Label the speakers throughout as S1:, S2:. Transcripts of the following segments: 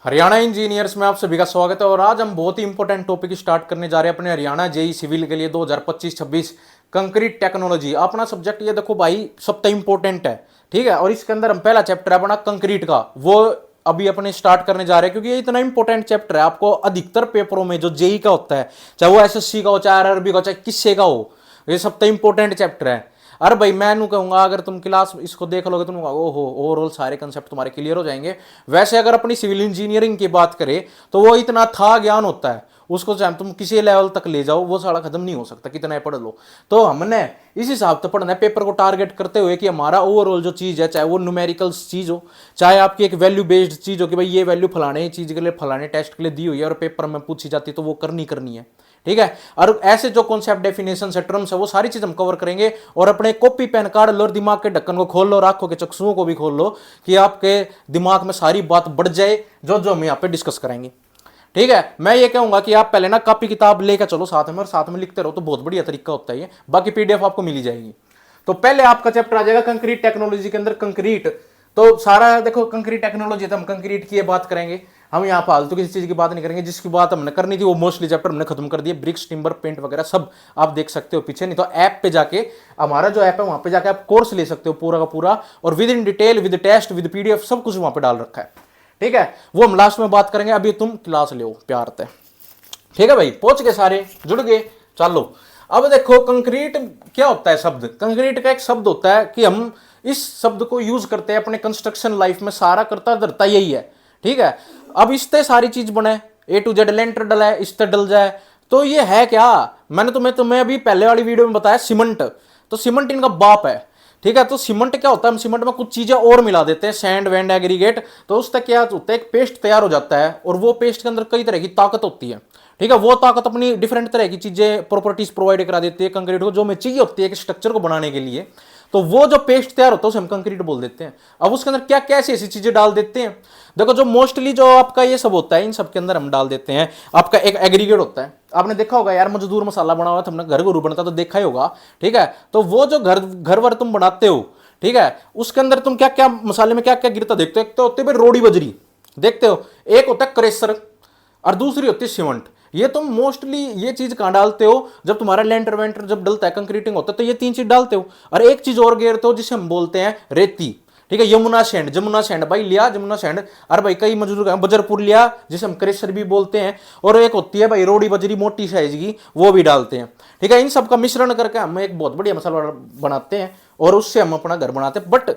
S1: Haryana engineers में आप सभी का स्वागत है। और आज हम बहुत ही इंपॉर्टेंट टॉपिक स्टार्ट करने जा रहे हैं अपने हरियाणा जेई सिविल के लिए 2025-26 कंक्रीट टेक्नोलॉजी। अपना सब्जेक्ट ये देखो भाई सबसे इंपॉर्टेंट है, ठीक है। और इसके अंदर हम पहला चैप्टर है अपना कंक्रीट का, वो अभी अपने स्टार्ट करने जा रहे हैं क्योंकि ये इतना इंपॉर्टेंट चैप्टर है। आपको अधिकतर पेपरों में जो जेई का होता है, चाहे वो एसएससी का हो, चाहे आरआरबी का हो, चाहे किससे का हो, ये सबसे इंपॉर्टेंट चैप्टर है। अरे भाई मैं नू कहूंगा अगर तुम क्लास इसको देख लोगे तुम ओहो ओवरऑल सारे कंसेप्ट तुम्हारे क्लियर हो जाएंगे। वैसे अगर अपनी सिविल इंजीनियरिंग की बात करें तो वो इतना था ज्ञान होता है, उसको चाहे तुम किसी लेवल तक ले जाओ वो सारा खत्म नहीं हो सकता कितना ही पढ़ लो। तो हमने इस हिसाब से पढ़ना है पेपर को टारगेट करते हुए कि हमारा ओवरऑल जो चीज़ है, चाहे वो न्यूमेरिकल्स चीज़ हो, चाहे आपकी एक वैल्यू बेस्ड चीज़ हो कि भाई ये वैल्यू फलाने चीज़ के लिए फलाने टेस्ट के लिए दी हुई है और पेपर में पूछी जाती है तो वो करनी है, ठीक है। और ऐसे जो कॉन्सेप्ट डेफिनेशन है, टर्म्स है, वो सारी चीज हम कवर करेंगे। और अपने कॉपी पेन कार्ड लो और दिमाग के ढक्कन को खोल लो और आंखों के चक्षुओं को भी खोल लो कि आपके दिमाग में सारी बात बढ़ जाए जो जो हम यहाँ पे डिस्कस करेंगे, ठीक है। मैं ये कहूंगा कि आप पहले ना कॉपी किताब लेकर चलो साथ में और साथ में लिखते रहो तो बहुत बढ़िया तरीका होता है ये। बाकी पीडीएफ आपको मिल जाएगी। तो पहले आपका चैप्टर आ जाएगा कंक्रीट टेक्नोलॉजी के अंदर कंक्रीट। तो सारा देखो कंक्रीट टेक्नोलॉजी, तो हम कंक्रीट की बात करेंगे। हम यहाँ फालतू किसी चीज की बात नहीं करेंगे, जिसकी बात हमने करनी थी वो मोस्टली चैप्टर हमने खत्म कर दिया। ब्रिक्स, टिम्बर, पेंट वगैरह सब आप देख सकते हो पीछे, नहीं तो ऐप पे जाके, हमारा जो ऐप है वहां पे जाके आप कोर्स ले सकते हो पूरा का पूरा, और with in detail, with test, with PDF, सब कुछ वहां पे डाल रखा है, ठीक है। वो हम लास्ट में बात करेंगे, अभी तुम क्लास लो प्यार से, ठीक है भाई। पहुंच गए सारे, जुड़ गए, चलो। अब देखो कंक्रीट क्या होता है शब्द। कंक्रीट का एक शब्द होता है कि हम इस शब्द को यूज करते हैं अपने कंस्ट्रक्शन लाइफ में, सारा करता धरता यही है, ठीक है। अब इससे सारी चीज बने, ए टू जेड लेंटर डला है, इससे डल जाए, तो ये है क्या। मैंने तुम्हें अभी पहले वाली वीडियो में बताया सीमेंट, तो सीमेंट इनका बाप है, ठीक है। तो सीमेंट क्या होता है, हम सीमेंट में कुछ चीजें और मिला देते हैं, सैंड वैंड एग्रीगेट, तो उससे क्या होता है एक पेस्ट तैयार हो जाता है। और वो पेस्ट के अंदर कई तरह की ताकत होती है, ठीक है। वो ताकत अपनी डिफरेंट तरह की चीजें प्रॉपर्टीज प्रोवाइड करा देती है कंक्रीट को, जो हमें चाहिए होती है एक स्ट्रक्चर को बनाने के लिए। तो वो जो पेस्ट तैयार होता है उसे हम कंक्रीट बोल देते हैं। अब उसके अंदर क्या क्या ऐसी चीजें डाल देते हैं, देखो जो मोस्टली जो आपका ये सब होता है इन सब के अंदर हम डाल देते हैं आपका एक एग्रीगेट होता है। आपने देखा होगा यार मजदूर मसाला बना हुआ था, हमने घर गुरु बनता तो देखा ही होगा, ठीक है। तो वो जो घर वर तुम बनाते हो, ठीक है, उसके अंदर तुम क्या क्या मसाले में क्या क्या गिरता देखते हो। एक तो होते हैं रोड़ी बजरी, देखते हो, एक होता है क्रेशर, और दूसरी होती है सीमेंट। ये तुम मोस्टली ये चीज कहां डालते हो, जब तुम्हारा लेंटर वेंटर जब डलता है कंक्रीटिंग होता है तो ये तीन चीज डालते हो। और एक चीज और गेरते हो जिसे हम बोलते हैं रेती, ठीक है। यमुना सैंड, जमुना सैंड भाई लिया, जमुना सैंड। अरे भाई कई मजदूर बजरपुर लिया जिसे हम क्रेशर भी बोलते हैं। और एक होती है भाई रोड़ी बजरी मोटी साइज की, वो भी डालते हैं, ठीक है। इन सब का मिश्रण करके हम एक बहुत बढ़िया मसाला बनाते हैं और उससे हम अपना घर बनाते हैं। बट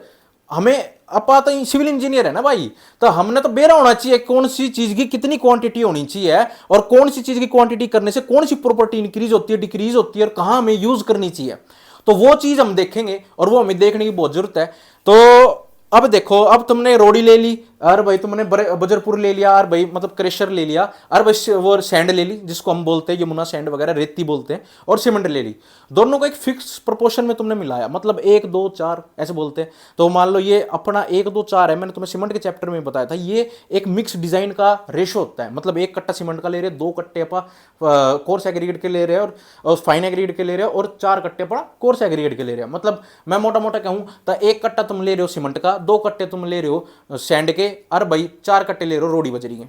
S1: हमें अपा तो सिविल इंजीनियर है ना भाई, तो हमने तो बेरा होना चाहिए कौन सी चीज की कितनी क्वांटिटी होनी चाहिए और कौन सी चीज की क्वांटिटी करने से कौन सी प्रॉपर्टी इंक्रीज होती है डिक्रीज होती है और कहां हमें यूज करनी चाहिए। तो वो चीज हम देखेंगे और वो हमें देखने की बहुत जरूरत है। तो अब देखो, अब तुमने रोड़ी ले ली, और भाई तुमने बजरपुर ले लिया, और भाई मतलब क्रेशर ले लिया, और भाई वो सैंड ले ली जिसको हम बोलते हैं यमुना सैंड वगैरह रेती बोलते हैं, और सीमेंट ले ली। दोनों को एक फिक्स प्रोपोर्शन में तुमने मिलाया, मतलब 1 2 4 ऐसे बोलते हैं। तो मान लो ये अपना 1 2 4 है, मैंने तुम्हें सीमेंट के चैप्टर में बताया था, ये एक मिक्स डिजाइन का रेशो होता है। मतलब 1 कट्टा सीमेंट का ले रहे, 2 कट्टे अपा कोर्स एग्रीगेट के ले रहे हैं और फाइन एग्रीगेट के ले रहे हैं, और 4 कट्टे अपना कोर्स एग्रीगेट के ले रहे हैं। मतलब मैं मोटा मोटा कहूं तो 1 कट्टा तुम ले रहे हो सीमेंट का, 2 कट्टे तुम ले रहे हो सैंड के, और भाई 4 कट्टे ले रहे हो रोड़ी बजरी के,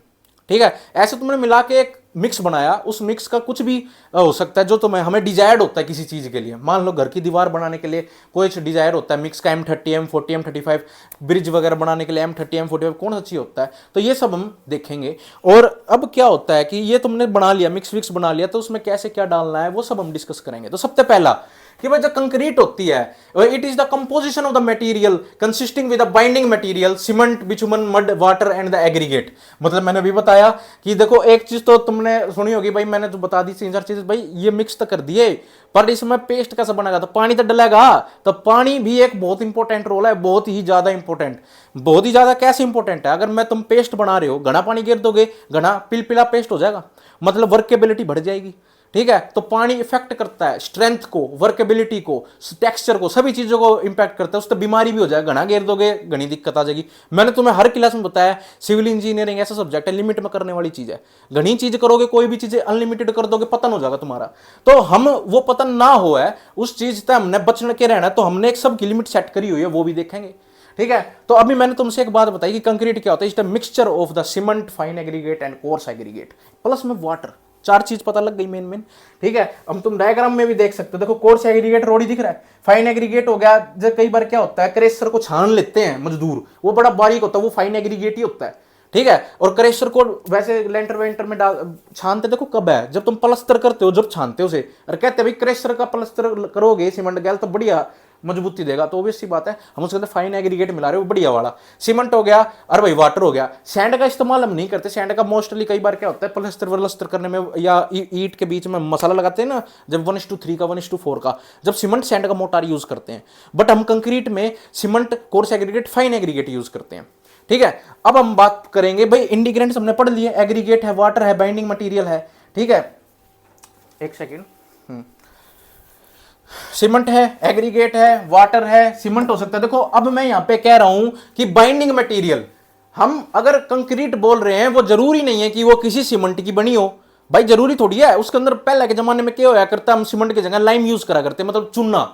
S1: ठीक है। ऐसे तुमने मिला के एक मिक्स बनाया। उस मिक्स का कुछ भी हो सकता है जो तुम्हें हमें डिजायर्ड होता है किसी चीज के लिए। मान लो घर की दीवार बनाने के लिए कोई डिजायर होता है मिक्स का, M30 M40 M35, ब्रिज वगैरह बनाने के लिए M30 M45 कौन सा चाहिए होता है, तो ये सब हम देखेंगे। और अब क्या होता है कि ये तुमने बना लिया, मिक्स विक्स बना लिया, तो उसमें कैसे क्या डालना है वो सब हम डिस्कस करेंगे। तो सबसे पहला कि भाई जो कंक्रीट होती है, it is the composition of the material consisting with the binding material cement, bitumen, mud, water and the aggregate. मतलब मैंने अभी बताया कि देखो एक चीज तो तुमने सुनी होगी भाई, मैंने तो बता दी 3 4 चीज भाई, ये मिक्स तो कर दिए पर इसमें पेस्ट कैसे बनेगा, तो पानी तो डलेगा। तो पानी भी एक बहुत इंपॉर्टेंट रोल है, बहुत ही ज्यादा इंपॉर्टेंट। बहुत ही ज्यादा कैसे इंपॉर्टेंट है, अगर मैं तुम पेस्ट बना रहे हो, घना पानी गिर दोगे, घना पिलपिला पेस्ट हो जाएगा, मतलब वर्केबिलिटी बढ़ जाएगी, ठीक है। तो पानी इफेक्ट करता है स्ट्रेंथ को, वर्केबिलिटी को, टेक्सचर को, सभी चीजों को इंपैक्ट करता है। उससे बीमारी भी हो जाएगा, घना घेर दोगे घनी दिक्कत आ जाएगी। मैंने तुम्हें हर क्लास में बताया सिविल इंजीनियरिंग ऐसा सब्जेक्ट है लिमिट में करने वाली चीज है। घनी चीज करोगे, कोई भी चीज अनलिमिटेड कर दोगे, पतन हो जाएगा तुम्हारा। तो हम वो पतन ना हो है उस चीज से हमने बचने के रहना है, तो हमने एक सबकी लिमिट सेट करी हुई है, वो भी देखेंगे। ठीक है, तो अभी मैंने तुमसे एक बात बताई कि कंक्रीट क्या होता है, it's the mixture of the cement, fine aggregate and coarse aggregate plus में वाटर। चार चीज पता लग गई मेन। ठीक है, अब तुम डायग्राम में भी देख सकते हो, देखो कोर्स एग्रीगेट रोड ही दिख रहा है, फाइन एग्रीगेट हो गया, जब कई बार क्या होता है क्रेशर को छान लेते हैं मजदूर, वो बड़ा बारीक होता है, वो फाइन एग्रीगेट ही होता है। ठीक है, और क्रेशर को वैसे लेंटर वेंटर में डाल छानते देखो कब है, जब तुम प्लस्तर करते हो, जब छानते हो उसे, और कहते हैं भाई क्रेशर का प्लस्तर करोगे सीमेंट गैल तो बढ़िया मजबूती देगा, तो ऑब्वियस सी बात है हम उसके अंदर फाइन एग्रीगेट मिला रहे हो, बढ़िया वाला सीमेंट हो गया, और भाई वाटर हो गया। सैंड का इस्तेमाल हम नहीं करते, सैंड का मोस्टली कई बार क्या होता है प्लस्तर वलस्तर करने में या ईट के बीच में मसाला लगाते हैं ना, जब 1:3 का 1:4 का, जब सीमेंट सैंड का मोटार यूज करते हैं, बट हम कंक्रीट में cement coarse aggregate fine aggregate use करते हैं। ठीक है, अब हम बात करेंगे भाई इंटीग्रेंट्स हमने पढ़ लिए, एग्रीगेट है, वाटर है, बाइंडिंग मटेरियल है। ठीक है, एक सेकेंड, सीमेंट है, एग्रीगेट है, वाटर है, सीमेंट हो सकता है। देखो अब मैं यहां पे कह रहा हूं कि बाइंडिंग मटेरियल, हम अगर कंक्रीट बोल रहे हैं वो जरूरी नहीं है कि वो किसी सीमेंट की बनी हो, भाई जरूरी थोड़ी है, उसके अंदर पहले के जमाने में क्या होया करता, हम सीमेंट की जगह लाइम यूज करा करते, मतलब चूना।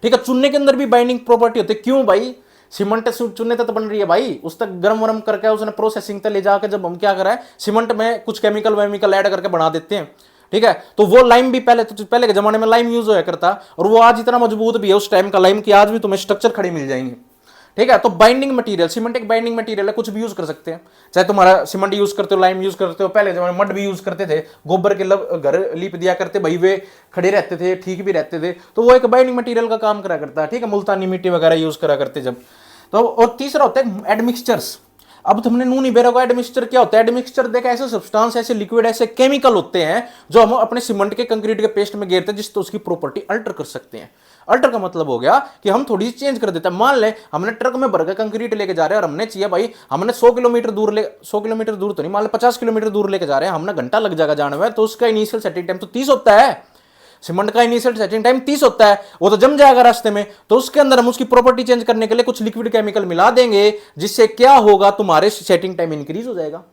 S1: ठीक है, चूने के अंदर भी बाइंडिंग प्रॉपर्टी होती है, क्यों भाई, सीमेंट चुनने तक तो बन रही है भाई, उस तक गरम वरम करके उसने प्रोसेसिंग तक ले जाकर जब हम क्या करा है सीमेंट में कुछ केमिकल वेमिकल ऐड करके बना देते हैं। ठीक है, तो वो लाइम भी पहले के जमाने में लाइम यूज होया करता, और वो आज इतना मजबूत भी है उस टाइम का लाइम कि आज भी तुम्हें स्ट्रक्चर खड़े मिल जाएंगे। ठीक है, तो बाइंडिंग मटेरियल, सीमेंट एक बाइंडिंग मटेरियल है, कुछ भी यूज कर सकते हैं, चाहे तुम्हारा सीमेंट यूज करते हो, लाइम यूज करते हो, पहले जमाने में मड भी यूज करते थे, गोबर के घर लीप दिया करते भाई, वे खड़े रहते थे, ठीक भी रहते थे, तो वो एक बाइंडिंग मटेरियल का काम करा करता है। ठीक है, मुल्तानी मिट्टी वगैरह यूज करा करते जब, तो और तीसरा होता है एडमिक्सचर्स। अब तुमने नू नहीं बेरा को एडमिक्सचर क्या होता है, एडमिक्सचर देखा ऐसे सब्सटेंस, ऐसे लिक्विड, ऐसे केमिकल होते हैं जो हम अपने सीमेंट के कंक्रीट के पेस्ट में घेरते हैं, जिससे उसकी प्रॉपर्टी अल्टर कर सकते हैं। अल्टर का मतलब हो गया कि हम थोड़ी सी चेंज कर देते हैं। मान ले हमने ट्रक में भर के कंक्रीट लेके जा रहे हैं, और हमने चाहिए भाई हमने 100 किलोमीटर दूर 100 किलोमीटर दूर तो नहीं, मान ले 50 किलोमीटर दूर लेके जा रहे हैं, हमने घंटा लग जाएगा जाने में, तो उसका इनिशियल सेटिंग टाइम तो 30 होता है, सीमेंट का इनिशियल सेटिंग टाइम 30 होता है, वो तो जम जाएगा रास्ते में, तो उसके अंदर हम उसकी प्रॉपर्टी चेंज करने के लिए कुछ लिक्विड केमिकल मिला देंगे, जिससे क्या होगा तुम्हारे सेटिंग टाइम इंक्रीज हो जाएगा।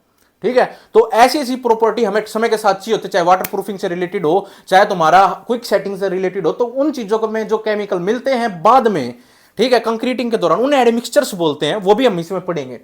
S1: ठीक है, तो ऐसी ऐसी प्रॉपर्टी हमें समय के साथ चाहिए होती है, चाहे वाटर प्रूफिंग से रिलेटेड हो, चाहे तुम्हारा क्विक सेटिंग से रिलेटेड हो, तो उन चीजों को में जो केमिकल मिलते हैं बाद में, ठीक है, कंक्रीटिंग के दौरान, उन्हें एडमिक्सचर्स बोलते हैं, वो भी हम इसमें पढ़ेंगे।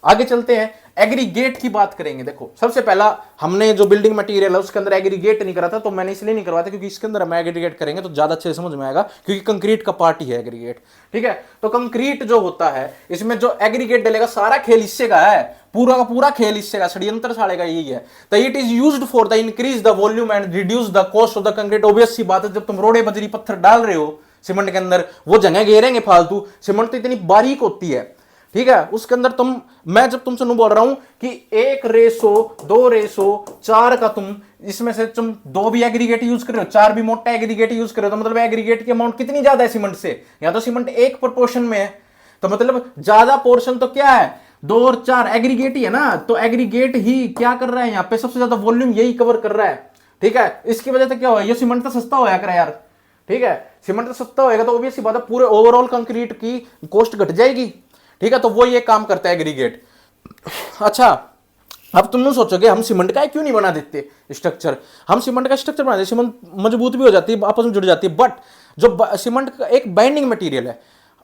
S1: आगे चलते हैं, एग्रीगेट की बात करेंगे। देखो सबसे पहला हमने जो बिल्डिंग मटेरियल है उसके अंदर एग्रीगेट नहीं करा था, तो मैंने इसलिए नहीं करवाया था क्योंकि इसके अंदर हम एग्रीगेट करेंगे तो ज्यादा अच्छे से समझ में आएगा, क्योंकि कंक्रीट का पार्ट ही है एग्रीगेट। ठीक है, तो कंक्रीट जो होता है इसमें जो एग्रीगेट डलेगा सारा खेल इससे का है, पूरा का पूरा खेल इससे का, षड्यंत्र साले का यही है। तो it is used for the increase the volume and reduce the cost of the concrete. Obvious सी बात है, जब तुम रोड़े बजरी पत्थर डाल रहे हो सीमेंट के अंदर, वो जगह घेरेंगे फालतू, सीमेंट तो इतनी बारीक होती है। ठीक है, उसके अंदर मैं जब तुमसे बोल रहा हूं कि 1:2:4 का तुम इसमें से तुम 2 भी एग्रीगेट यूज कर रहे हो, 4 भी मोटा एग्रीगेट यूज कर रहे हो, तो मतलब एग्रीगेट की अमाउंट कितनी ज्यादा है सीमेंट से, या तो सीमेंट एक प्रोपोर्शन में है, तो मतलब ज्यादा पोर्शन तो क्या है 2 और 4 एग्रीगेट ही है ना, तो एग्रीगेट ही क्या कर रहा है यहाँ पे, सबसे ज्यादा वॉल्यूम यही कवर कर रहा है। ठीक है, इसकी वजह से क्या हुआ, ये सीमेंट तो सस्ता होया करे यार। ठीक है, सीमेंट तो सस्ता होएगा तो ऑब्वियस सी बात है पूरे ओवरऑल कंक्रीट की कॉस्ट घट जाएगी। ठीक है, तो वो ये काम करता है एग्रीगेट। अच्छा, अब तुम सोचोगे हम सीमेंट का क्यों नहीं बना देते स्ट्रक्चर, हम सीमेंट का स्ट्रक्चर बना देते, सीमेंट मजबूत भी हो जाती है, आपस में जुड़ जाती है, बट जो सीमेंट का एक बाइंडिंग मटेरियल है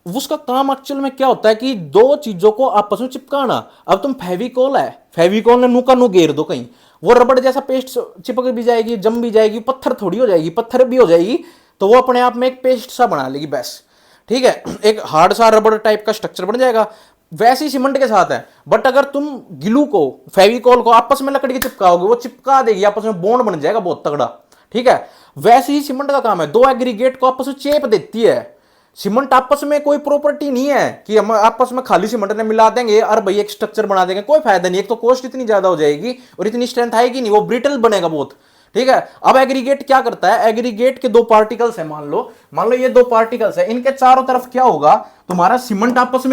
S1: उसका काम एक्चुअल में क्या होता है कि दो चीजों को आपस में चिपकाना। अब तुम फेविकोल है, फेविकोल ने नु का नु घेर दो कहीं, वो रबड़ जैसा पेस्ट चिपक भी जाएगी, जम भी जाएगी, पत्थर थोड़ी हो जाएगी, पत्थर भी हो जाएगी, तो वो अपने आप में एक पेस्ट सा बना लेगी बस। ठीक है, एक हार्ड सा रबड़ टाइप का स्ट्रक्चर बन जाएगा। वैसे ही सीमेंट के साथ है, बट अगर तुम ग्लू को फेविकोल को आपस में लकड़ी के चिपकाओगे, वो चिपका देगी, आपस में बॉन्ड बन जाएगा बहुत तगड़ा। ठीक है, वैसे ही सीमेंट का काम है, दो एग्रीगेट को आपस में चेप देती है। सीमेंट आपस में कोई प्रॉपर्टी नहीं है कि हम आपस में खाली सीमेंट ने मिला देंगे और भाई एक स्ट्रक्चर बना देंगे, कोई फायदा नहीं। एक तो कॉस्ट इतनी ज्यादा हो जाएगी और इतनी स्ट्रेंथ आएगी नहीं, वो ब्रिटल बनेगा बहुत। ठीक है, अब एग्रीगेट क्या करता है, एग्रीगेट के 2 पार्टिकल्स है, मान लो ये 2 पार्टिकल्स है, इनके चारों तरफ क्या होगा, तुम्हारा सीमेंट आपस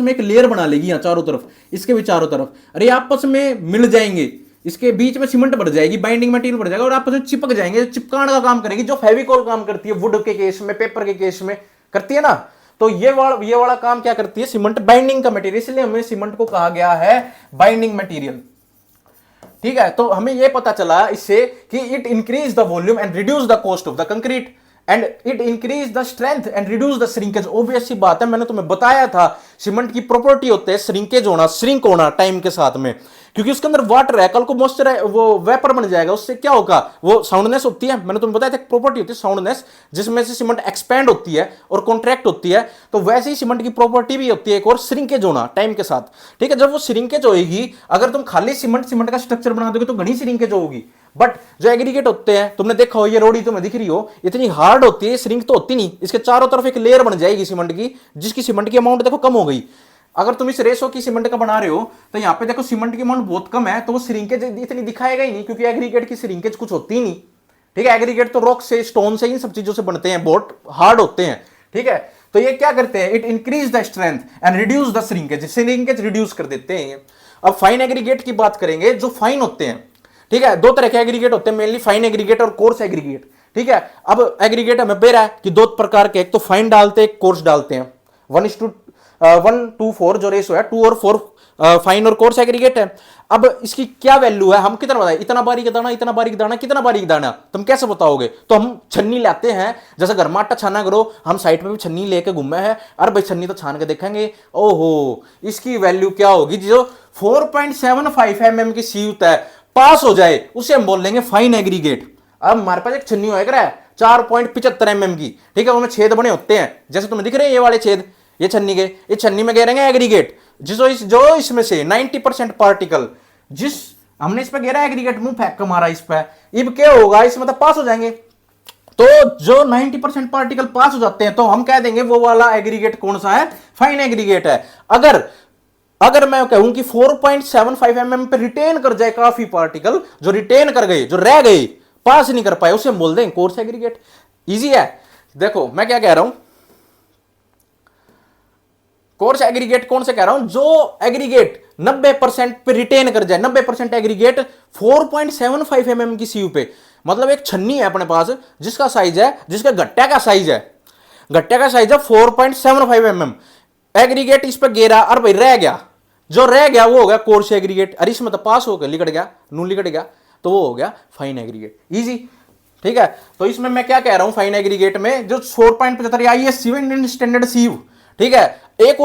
S1: में एक लेयर बना लेगी यहाँ चारों तरफ, इसके भी चारों तरफ, अरे आपस में मिल जाएंगे, इसके बीच में सीमेंट बढ़ जाएगी, बाइंडिंग मटेरियल बढ़ जाएगा और आपस में चिपक जाएंगे, चिपकाने का काम करेगी, जो फेविकोल काम करती है वुड के केस में, पेपर के केस में करती है ना। तो ये वाला काम क्या करती है, सीमेंट बाइंडिंग का मटेरियल, इसलिए हमें सीमेंट को कहा गया है बाइंडिंग मटेरियल। ठीक है, तो हमें यह पता चला इससे कि it increase the volume and reduce the cost of the concrete and it increase the strength and reduce the shrinkage. Obvious सी बात है, मैंने तुम्हें बताया था सीमेंट की प्रॉपर्टी होते हैं श्रिंकेज होना, श्रिंक होना टाइम के साथ में, क्योंकि उसके अंदर वाटर है, कल को मॉइस्चर वो वेपर बन जाएगा, उससे क्या होगा, वो साउंडनेस होती है, मैंने तुम्हें बताया था प्रॉपर्टी होती है साउंडनेस, जिसमें से सीमेंट एक्सपैंड होती है और कॉन्ट्रैक्ट होती है। तो वैसे ही सीमेंट की प्रॉपर्टी भी होती है एक और, श्रिंकेज होना टाइम के साथ। ठीक है, जब वो श्रिंकेज होगी, अगर तुम खाली सीमेंट का स्ट्रक्चर बना दोगे तो घनी श्रिंकेज होगी। बट जो एग्रीगेट होते हैं, तुमने देखा हो ये रोड़ी तुम्हें दिख रही हो, इतनी हार्ड होती है, श्रिंक तो होती नहीं, इसके चारों तरफ एक लेयर बन जाएगी सीमेंट की, जिसकी सीमेंट की अमाउंट देखो कम हो गई। अगर तुम इस रेशो की सीमेंट का बना रहे हो तो यहाँ पे देखो सीमेंट की अमाउंट बहुत कम है, तो वो श्रिंकेज इतनी दिखाएगा ही नहीं, क्योंकि एग्रीगेट की श्रिंकेज कुछ होती ही नहीं। ठीक है, एग्रीगेट तो रॉक से, स्टोन से, इन सब चीजों से बनते हैं, बहुत हार्ड होते हैं। ठीक है, तो ये क्या करते हैं, it increase the strength and reduce the shrinkage, shrinkage reduce कर देते हैं। अब फाइन एग्रीगेट की बात करेंगे, जो फाइन होते हैं। ठीक है, दो तरह के एग्रीगेट होते हैं मेनली, फाइन एग्रीगेट और कोर्स एग्रीगेट। ठीक है, अब एग्रीगेट हमें बेरा है कि दो प्रकार के, एक तो फाइन डालते हैं, एक कोर्स डालते हैं, 1:4 जो रेशो है, 2 और 4 फाइन और कोर्स एग्रीगेट है। अब इसकी क्या वैल्यू है, हम कितना बताए, इतना बारीक दाना, इतना बारीक दाना, कितना बारीक दाना, तुम कैसे बताओगे। तो हम छन्नी लाते हैं, जैसे घर में आटा छाना करो, हम साइड में भी छन्नी लेके घूमे हैं, अरे भाई छन्नी तो छान के देखेंगे, ओहो इसकी वैल्यू क्या होगी, जो 4.75 mm की सीयूत है पास हो जाए, उसे हम बोल लेंगे फाइन एग्रीगेट। अब हमारे पास एक छन्नी होएगा 4.75 mm की, ठीक है, वो में छेद बने होते हैं, जैसे तुम्हें दिख रहे हैं ये वाले छेद, ये छन्नी के, ये छन्नी में घेरेंगे एग्रीगेट, जो इसमें से 90% पार्टिकल, जिस हमने इस पे घेरा एग्रीगेट, मुंह फेंक के मारा इस पे, अब क्या होगा, इसमें तो पास हो जाएंगे। तो जो 90% पार्टिकल पास हो जाते हैं, तो हम कह देंगे वो वाला एग्रीगेट कौन सा है, फाइन एग्रीगेट है। अगर मैं कहूं कि 4.75 mm पे रिटेन कर जाए काफी पार्टिकल, जो रिटेन कर गए, जो रह गए, पास नहीं कर पाए, उसे हम बोल दें कोर्स एग्रीगेट। इजी है। देखो मैं क्या कह रहा हूं, कोर्स एग्रीगेट कौन से कह रहा हूं, जो एग्रीगेट 90% पे रिटेन कर जाए, 90% एग्रीगेट 4.75 mm की सीयू पे, मतलब एक छन्नी है अपने पास जिसका साइज है, जिसका गट्टा का साइज है 4.75 mm, एग्रीगेट इस पर घेरा, और भाई रह गया, जो रह गया वो हो गया कोर्स एग्रीगेट। अरे इसमें तो पास हो गया, लिकट गया, नून लिकट गया, तो वो हो गया फाइन एग्रीगेट। इजी। ठीक है, तो इसमें मैं क्या कह रहा हूं, फाइन एग्रीगेट में जो 4.75 आई है इंडियन स्टैंडर्ड सीव। ठीक है, एक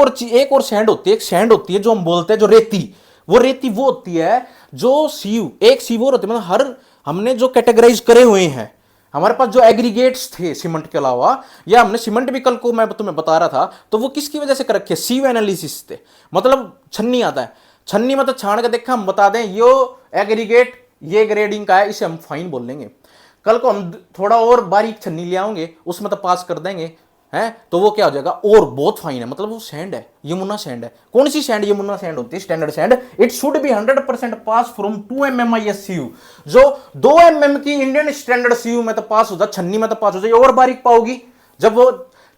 S1: और सैंड होती है, एक सैंड होती है जो हम बोलते हैं जो रेती, वो होती है जो सीव, एक सीव और होती है, मतलब हर हमने जो कैटेगराइज करे हुए हैं, हमारे पास जो एग्रीगेट्स थे सीमेंट के अलावा, या हमने सीमेंट भी कल को मैं तुम्हें बता रहा था, तो वो किसकी वजह से कर रखे, सीव एनालिसिस थे। मतलब छन्नी आता है, छन्नी मतलब छान के देखा, हम बता दें यो एग्रीगेट ये ग्रेडिंग का है, इसे हम फाइन बोल लेंगे। कल को हम थोड़ा और बारीक छन्नी ले आएंगे, उसमें तो पास कर देंगे हैं, तो वो क्या हो जाएगा, और बहुत फाइन है, मतलब वो सैंड है, यमुना सैंड है। कौन सी सैंड, यमुना सैंड होती है, standard sand. It should be 100% pass from 2 MMIS sieve, जो 2 mm की इंडियन स्टैंडर्ड सीयू में तो पास हो जाए, छन्नी में तो पास हो जाए, और बारीक पाओगी। जब वो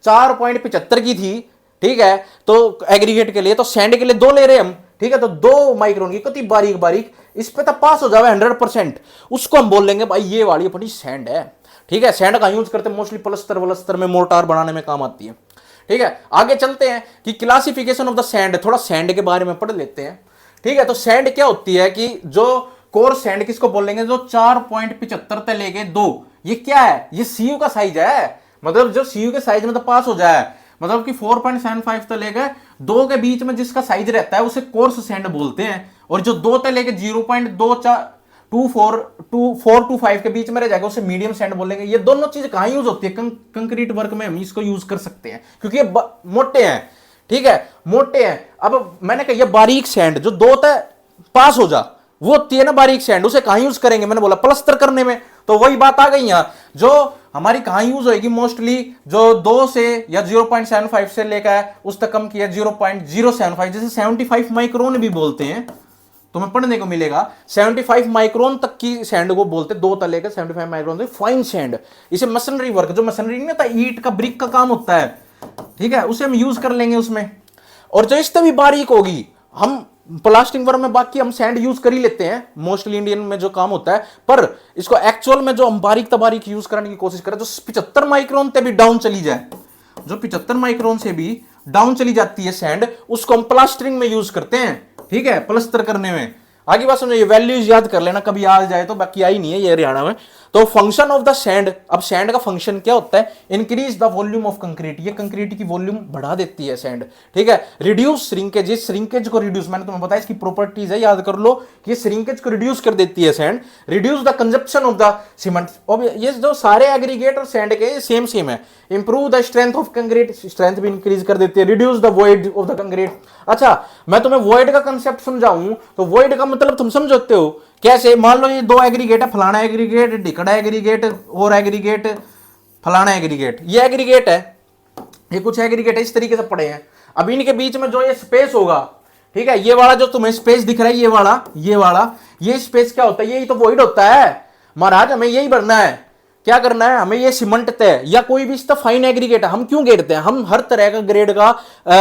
S1: 4.75 की थी, ठीक है, तो एग्रीगेट के लिए, तो सैंड के लिए 2 ले रहे हम, ठीक है, तो 2 माइक्रोन की कितनी बारीक बारीक, इस पे तो पास हो जाए 100%, उसको हम बोल लेंगे भाई ये वाली अपनी सैंड है। ठीक है, सैंड का यूज करते हैं मोस्टली प्लस्तर वलस्तर में, मोर्टार बनाने में काम आती है। ठीक है, आगे चलते हैं कि क्लासिफिकेशन ऑफ द सैंड, थोड़ा सैंड के बारे में पढ़ लेते हैं। ठीक है, तो सैंड क्या होती है कि जो कोर सैंड किसको बोल लेंगे, जो 4.75 से लेके 2, ये क्या है, ये सीयू का साइज है, मतलब जो सीयू के साइज में तो पास हो जाए, मतलब कि 4.75 से लेकर 2 के बीच में जिसका साइज रहता है उसे कोर्स सैंड बोलते हैं, और जो 2 से लेकर 0.24 के बीच में रह जाएगा उसे मीडियम सैंड बोलेंगे। ये दोनों चीज कहां यूज होती है, कंक्रीट वर्क में हम इसको यूज कर सकते हैं, क्योंकि ये मोटे हैं। ठीक है, मोटे हैं। अब मैंने कहा ये बारीक सैंड जो 2 तक पास हो जा, वो होती है ना बारीक सैंड, उसे कहां यूज करेंगे, मैंने बोला प्लस्तर करने में। तो वही बात आ गई यहां, जो हमारी कहां यूज होगी, मोस्टली जो 2 से या 0.75 से लेकर उस तक कम किया 0.075, जैसे 75 माइक्रोन भी बोलते हैं, तुम्हें पढ़ने को मिलेगा 75 माइक्रोन तक की सैंड को बोलते, 2 तक लेकर 75 माइक्रोन तक फाइन सैंड। इसे मशीनरी वर्क, जो मशीनरी नहीं होता, ईंट का ब्रिक का काम होता है, ठीक है, उसे हम यूज कर लेंगे उसमें। और जो इससे भी बारीक होगी, हम प्लास्टिक वर्क में बाकी हम सैंड यूज कर ही लेते हैं, मोस्टली इंडियन में जो काम होता है, पर इसको एक्चुअल में जो हम बारीक तबारीक यूज करने की कोशिश करें, जो 75 माइक्रोन से भी डाउन चली जाए, जो 75 माइक्रोन से भी डाउन चली जाती है सैंड, उसको हम प्लास्टरिंग में यूज करते हैं। ठीक है, प्लस्तर करने में। आगे बात समझो, ये वैल्यूज याद कर लेना, कभी आ जाए तो, बाकी आई नहीं है ये हरियाणा में। तो फंक्शन ऑफ द सैंड, अब सैंड का फंक्शन क्या होता है, increase the volume of concrete, ये कंक्रीट की वॉल्यूम बढ़ा देती है सैंड, ठीक है। रिड्यूस श्रिंकेज, इस श्रिंकेज को रिड्यूस, मैंने तुम्हें बताया इसकी प्रॉपर्टीज है, याद कर लो कि श्रिंकेज को रिड्यूस कर देती है sand. Reduce the consumption of the cement, अब ये जो सारे एग्रीगेट और सैंड के सेम सेम है। Improve the strength of concrete, strength भी इंक्रीज कर देती है। Reduce the void of the concrete, अच्छा मैं तुम्हें वॉइड का कंसेप्ट समझाऊं तो वॉइड का मतलब तुम समझते हो कैसे, मान लो ये दो एग्रीगेट है, फलाना एग्रीगेट, ढिकड़ा एग्रीगेट और एग्रीगेट, फलाना एग्रीगेट, ये एग्रीगेट है, ये कुछ एग्रीगेट है इस तरीके से पड़े हैं। अब इनके बीच में जो ये स्पेस होगा, ठीक है, ये वाला जो तुम्हें स्पेस दिख रहा है, ये स्पेस क्या होता है, यही तो वॉइड होता है महाराज। हमें यही भरना है, क्या करना है हमें, ये सीमेंट तय या कोई भी इसका फाइन एग्रीगेट है, हम क्यों घेरते हैं, हम हर तरह का ग्रेड का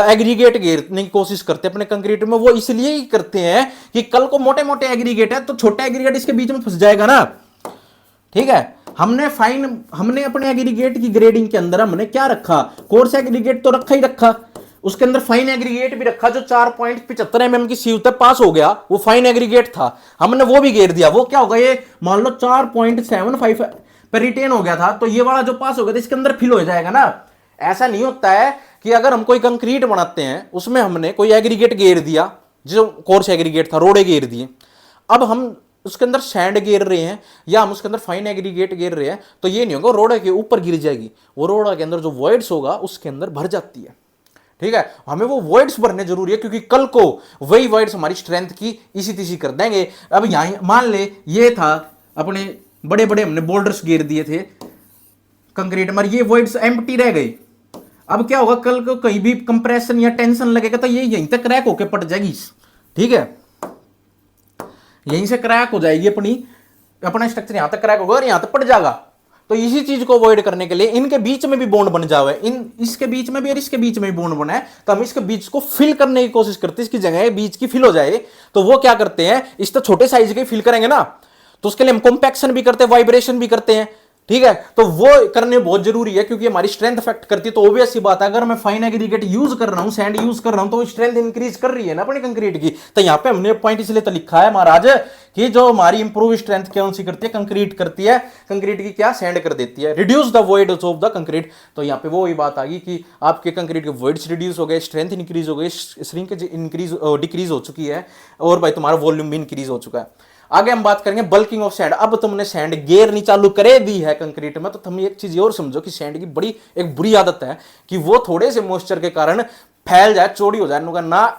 S1: एग्रीगेट घेरने की कोशिश करते हैं अपने कंक्रीट में। वो इसलिए ही करते हैं कि कल को मोटे मोटे एग्रीगेट है तो छोटा एग्रीगेट इसके बीच में फंस जाएगा ना, ठीक है। हमने अपने एग्रीगेट की ग्रेडिंग के अंदर हमने क्या रखा, कोर्स एग्रीगेट तो रखा ही रखा, उसके अंदर फाइन एग्रीगेट भी रखा जो 4.75 mm की सीव तक पास हो गया, वो फाइन एग्रीगेट था, हमने वो भी घेर दिया। वो क्या होगा, ये मान लो 4.75 पर रिटेन हो गया था, तो ये वाला जो पास हो गया था इसके अंदर फिल हो जाएगा ना। ऐसा नहीं होता है कि अगर हम कोई कंक्रीट बनाते हैं उसमें हमने कोई एग्रीगेट घेर दिया, जो कोर्स एग्रीगेट था, रोड़े घेर दिए, अब हम उसके अंदर सैंड घेर रहे हैं या हम उसके अंदर फाइन एग्रीगेट घेर रहे हैं, तो ये नहीं होगा रोड़े के ऊपर गिर जाएगी, वो रोड़ा के अंदर जो वॉइड्स होगा उसके अंदर भर जाती है, ठीक है। हमें वो वॉइड्स भरने जरूरी है क्योंकि कल को वही वॉइड्स हमारी स्ट्रेंथ की इसी तीसी कर देंगे। अब यहां मान ले ये था अपने बड़े बड़े हमने बोल्डर्स घेर दिए थे कंक्रीट में, ये वॉइड्स एम्प्टी रह गई, अब क्या होगा, कल को कहीं भी कंप्रेशन या टेंशन लगेगा तो ये यहीं तक क्रैक होके पड़ जाएगी, ठीक है, यहीं से क्रैक हो जाएगी, अपना स्ट्रक्चर यहां तक क्रैक होगा और यहां तक पड़ जाएगा। तो इसी चीज को अवॉइड करने के लिए इनके बीच में भी बॉन्ड बन जावे, इसके बीच में भी और इसके बीच में भी बॉन्ड बना है, तो हम इसके बीच को फिल करने की कोशिश करते हैं, इसकी जगह बीच की फिल हो जाए। तो वो क्या करते हैं, इस तो छोटे साइज के फिल करेंगे ना, तो उसके लिए हम कॉम्पैक्शन भी करते हैं, वाइब्रेशन भी करते हैं, ठीक है। तो वो करने बहुत जरूरी है क्योंकि हमारी स्ट्रेंथ अफेक्ट करती है। तो ऑब्वियस सी बात है, अगर मैं फाइन एग्रीगेट यूज कर रहा हूं, सैंड यूज कर रहा हूं, तो स्ट्रेंथ इंक्रीज कर रही है ना अपनी कंक्रीट की। तो यहां पे हमने पॉइंट इसलिए तो लिखा है महाराज कि जो हमारी इंप्रूव स्ट्रेंथ कौन सी करती है, कंक्रीट करती है, कंक्रीट की क्या, सैंड कर देती है। Reduce the void of the concrete, तो यहां पे वो ही बात आ गई कि आपके कंक्रीट के वॉइड्स रिड्यूस हो गए, स्ट्रेंथ इंक्रीज हो गई, श्रिंकेज इंक्रीज डिक्रीज हो चुकी है, और भाई तुम्हारा वॉल्यूम भी इंक्रीज हो चुका है। आगे हम बात करेंगे बल्किंग ऑफ सैंड। अब तुमने सैंड गेरनी चालू करे दी है कंक्रीट में, तो तुम एक चीज और समझो कि सैंड की बड़ी एक बुरी आदत है कि वो थोड़े से मॉइस्चर के कारण फैल जाए, चौड़ी हो जाए, ना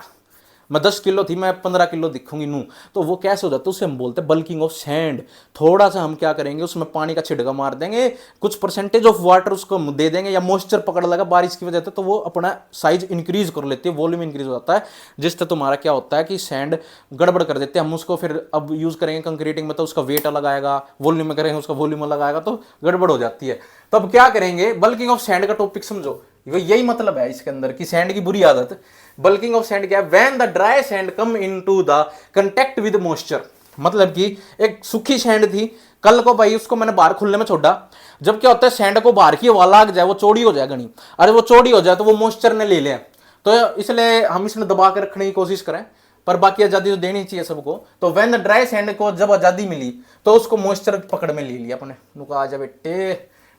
S1: मैं 10 किलो थी मैं 15 किलो दिखूंगी नू, तो वो कैसे हो जाता है, उसे हम बोलते हैं बल्किंग ऑफ सैंड। थोड़ा सा हम क्या करेंगे, उसमें पानी का छिड़का मार देंगे, कुछ परसेंटेज ऑफ वाटर उसको हम दे देंगे, या मॉइस्चर पकड़ लगा बारिश की वजह से, तो वो अपना साइज इंक्रीज कर लेती है, वॉल्यूम इंक्रीज हो जाता है, जिससे तुम्हारा क्या होता है कि सैंड गड़बड़ कर देते हैं। हम उसको फिर अब यूज करेंगे कंक्रीटिंग में, तो उसका वेट अलग आएगा, वॉल्यूम में करेंगे उसका वॉल्यूम अलग आएगा, तो गड़बड़ हो जाती है। तो अब क्या करेंगे, बल्किंग ऑफ सैंड का टॉपिक समझो, यही मतलब है इसके अंदर कि सैंड की बुरी आदत। बल्किंग ऑफ सैंड क्या है, when the dry sand come into the contact with moisture, मतलब कि एक सूखी सैंड थी, कल को भाई उसको मैंने बाहर खुलने में छोड़ा, जब क्या होता है सैंड को बाहर की हवा लग जाए, वो चौड़ी हो जाए घनी, अरे वो चौड़ी हो जाए तो वो मॉइस्चर ने ले लिया, तो इसलिए हम इसने दबा के रखने की कोशिश करें, पर बाकी आजादी तो देनी चाहिए सबको। तो व्हेन द ड्राई सैंड को जब आजादी मिली तो उसको मॉइस्चर पकड़ में ले लिया अपने, नुका आ जा बेटे,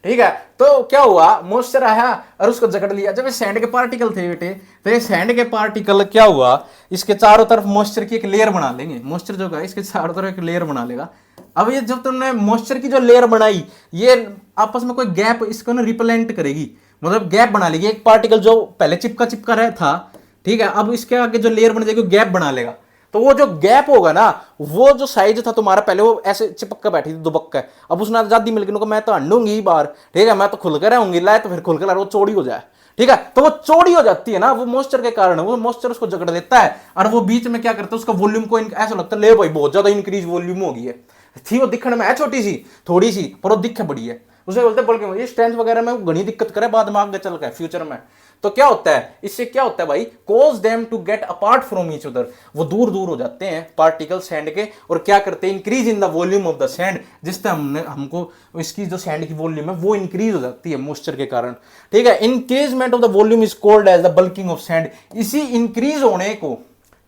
S1: ठीक है। तो क्या हुआ, मॉइस्चर आया और उसको जकड़ लिया। जब ये सैंड के पार्टिकल थे बेटे, तो ये सैंड के पार्टिकल क्या हुआ, इसके चारों तरफ मॉइस्चर की एक लेयर बना लेंगे, मॉइस्चर जो है इसके चारों तरफ एक लेयर बना लेगा। अब ये जब तुमने मॉइस्चर की जो लेयर बनाई, ये आपस में कोई गैप इसको ना रिपेलेंट करेगी, मतलब गैप बना लेगी। एक पार्टिकल जो पहले चिपका रहा था, ठीक है, अब इसके आगे जो लेयर बन जाएगी गैप बना लेगा। तो वो जो गैप होगा ना, वो जो साइज था तुम्हारा पहले वो ऐसे चिपक कर बैठी थी दुबक कर, अब उसने आजादी मिल गई, मैं तो अंडूंगी बार, ठीक है, मैं तो खुल कर रहूंगी, लाए तो फिर खुल कर वो चौड़ी हो जाए, ठीक है। तो वो चौड़ी हो जाती है ना, वो मॉइस्चर के कारण, वो मॉइस्चर उसको जकड़ देता है, और वो बीच में क्या करता है, उसका वॉल्यूम को ऐसा लगता है ले भाई बहुत ज्यादा इंक्रीज वॉल्यूम हो गई है, थी वो दिखने में है छोटी सी थोड़ी सी, पर वो दिखे बड़ी है, उसे बोलते हैं ये स्ट्रेंथ वगैरह में घनी दिक्कत करे बाद में आगे चल के फ्यूचर में। तो क्या होता है, इससे क्या होता है भाई, cause them to get apart from each other, वो दूर दूर हो जाते हैं पार्टिकल सैंड के, और क्या करते हैं, increase in the volume of the sand, जिससे हमको इसकी जो सैंड की वॉल्यूम है वो इंक्रीज हो जाती है मॉइस्चर के कारण, ठीक है। Increment of the volume is called as the bulking of sand. इसी इंक्रीज होने को,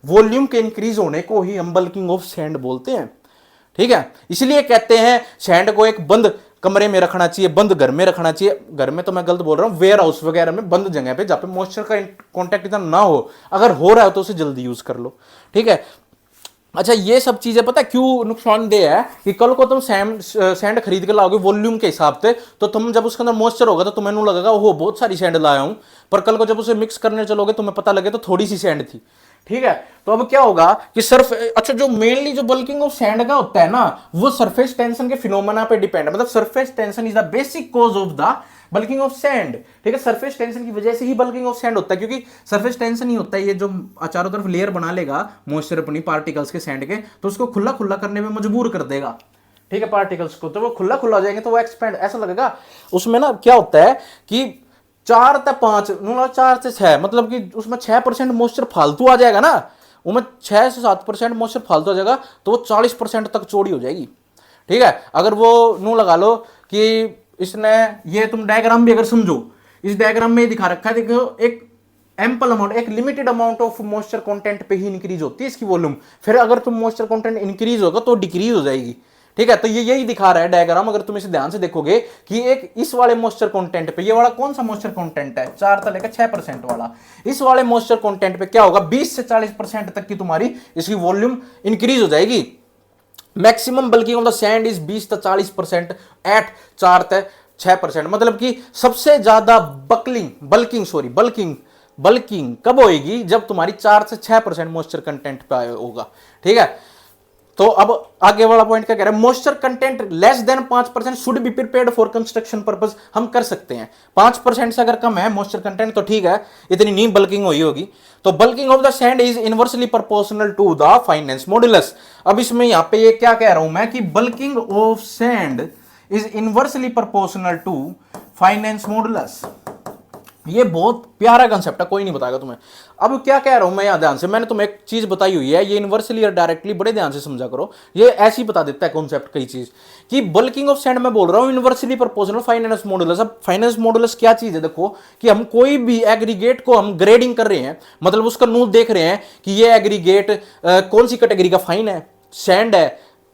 S1: वॉल्यूम के इंक्रीज होने को ही हम बल्किंग ऑफ सैंड बोलते हैं, ठीक है, इसलिए कहते हैं सैंड को एक बंद कमरे में रखना चाहिए, बंद घर में रखना चाहिए। घर में तो मैं गलत बोल रहा हूं, वेयर हाउस वगैरह में, बंद जगह पे जहां पे मॉइस्चर का कांटेक्ट इतना ना हो। अगर हो रहा है तो उसे जल्दी यूज कर लो, ठीक है। अच्छा, ये सब चीजें पता है क्यों नुकसानदेह है कि कल को तुम सैंड खरीद के लाओगे वॉल्यूम के हिसाब से, तो तुम जब उसके अंदर मॉइस्चर होगा तो तुम्हें लगेगा ओहो बहुत सारी सैंड लाया हूं, पर कल को जब उसे मिक्स करने चलोगे तुम्हें पता लगे तो थोड़ी सी सैंड थी, ठीक है। तो अब क्या होगा कि अच्छा, जो मेनली जो बल्किंग ऑफ सैंड का होता है ना, वो सरफेस टेंशन के फिनोमेना पे डिपेंड है। मतलब surface tension is the basic cause of the bulking of sand, ठीक है। सरफेस टेंशन की वजह से ही बल्किंग ऑफ सैंड होता है, क्योंकि सरफेस टेंशन ही होता है ये जो चारों तरफ लेयर बना लेगा मॉइस्चर अपनी पार्टिकल्स के सैंड के, तो उसको खुला खुला करने में मजबूर कर देगा, ठीक है, पार्टिकल्स को। तो वो खुला खुला हो जाएंगे तो वो एक्सपेंड, ऐसा लगेगा उसमें ना क्या होता है कि 4 से 5, 4 से 6, मतलब कि उसमें 6% मॉइस्चर फालतू आ जाएगा ना, उसमें 6 से 7% मॉइस्चर फालतू आ जाएगा, तो वो 40% तक चौड़ी हो जाएगी, ठीक है। अगर वो लगा लो कि इसने, ये तुम डायग्राम भी अगर समझो, इस डायग्राम में दिखा रखा है, देखो एक एम्पल अमाउंट, एक limited amount of moisture content पे ही इंक्रीज होती है इसकी वॉल्यूम, फिर अगर तुम मॉइस्चर कंटेंट इंक्रीज होगा तो डिक्रीज हो जाएगी, ठीक है। तो ये यही दिखा रहा है डायग्राम, अगर तुम इसे ध्यान से देखोगे कि एक इस वाले मॉइस्चर कंटेंट पे, ये वाला कौन सा मॉइस्चर कंटेंट है, 4 से लेकर 6% वाला, इस वाले मॉइस्चर कंटेंट पे क्या होगा, 20 से 40% तक की तुम्हारी इसकी वॉल्यूम इंक्रीज हो जाएगी। Maximum bulking of the sand is 20 से 40% एट 4 से 6%। मतलब कि सबसे ज्यादा बल्किंग कब होएगी, जब तुम्हारी 4 से 6% मॉइस्चर कंटेंट पे होगा, ठीक है। तो अब आगे वाला पॉइंट क्या कह रहा है, moisture content less than 5% should be prepared for construction purpose. हम कर सकते हैं 5% से अगर कम है मॉइस्चर कंटेंट तो ठीक है, इतनी नहीं बल्किंग हुई होगी। तो bulking of the sand is inversely proportional to the fineness modulus. अब इसमें यहां पे ये क्या कह रहा हूं मैं कि bulking of sand is inversely proportional to fineness modulus. ये बहुत प्यारा कंसेप्ट है, कोई नहीं बताएगा तुम्हें। अब क्या कह रहा हूं मैं, यहां ध्यान से, मैंने तुम्हें एक चीज बताई हुई है, ये इनवर्सली और डायरेक्टली बड़े ध्यान से समझा करो। ये ऐसे ही बता देता है कॉन्सेप्ट कई चीज कि बल्किंग ऑफ सैंड मैं बोल रहा हूं इनवर्सली प्रोपोर्शनल फाइनेंस मॉडुलस। अब फाइनेंस मॉडुलस क्या चीज है, देखो कि हम कोई भी एग्रीगेट को हम ग्रेडिंग कर रहे हैं, मतलब उसका नूल देख रहे हैं कि ये एग्रीगेट कौन सी कैटेगरी का, फाइन है, सैंड है,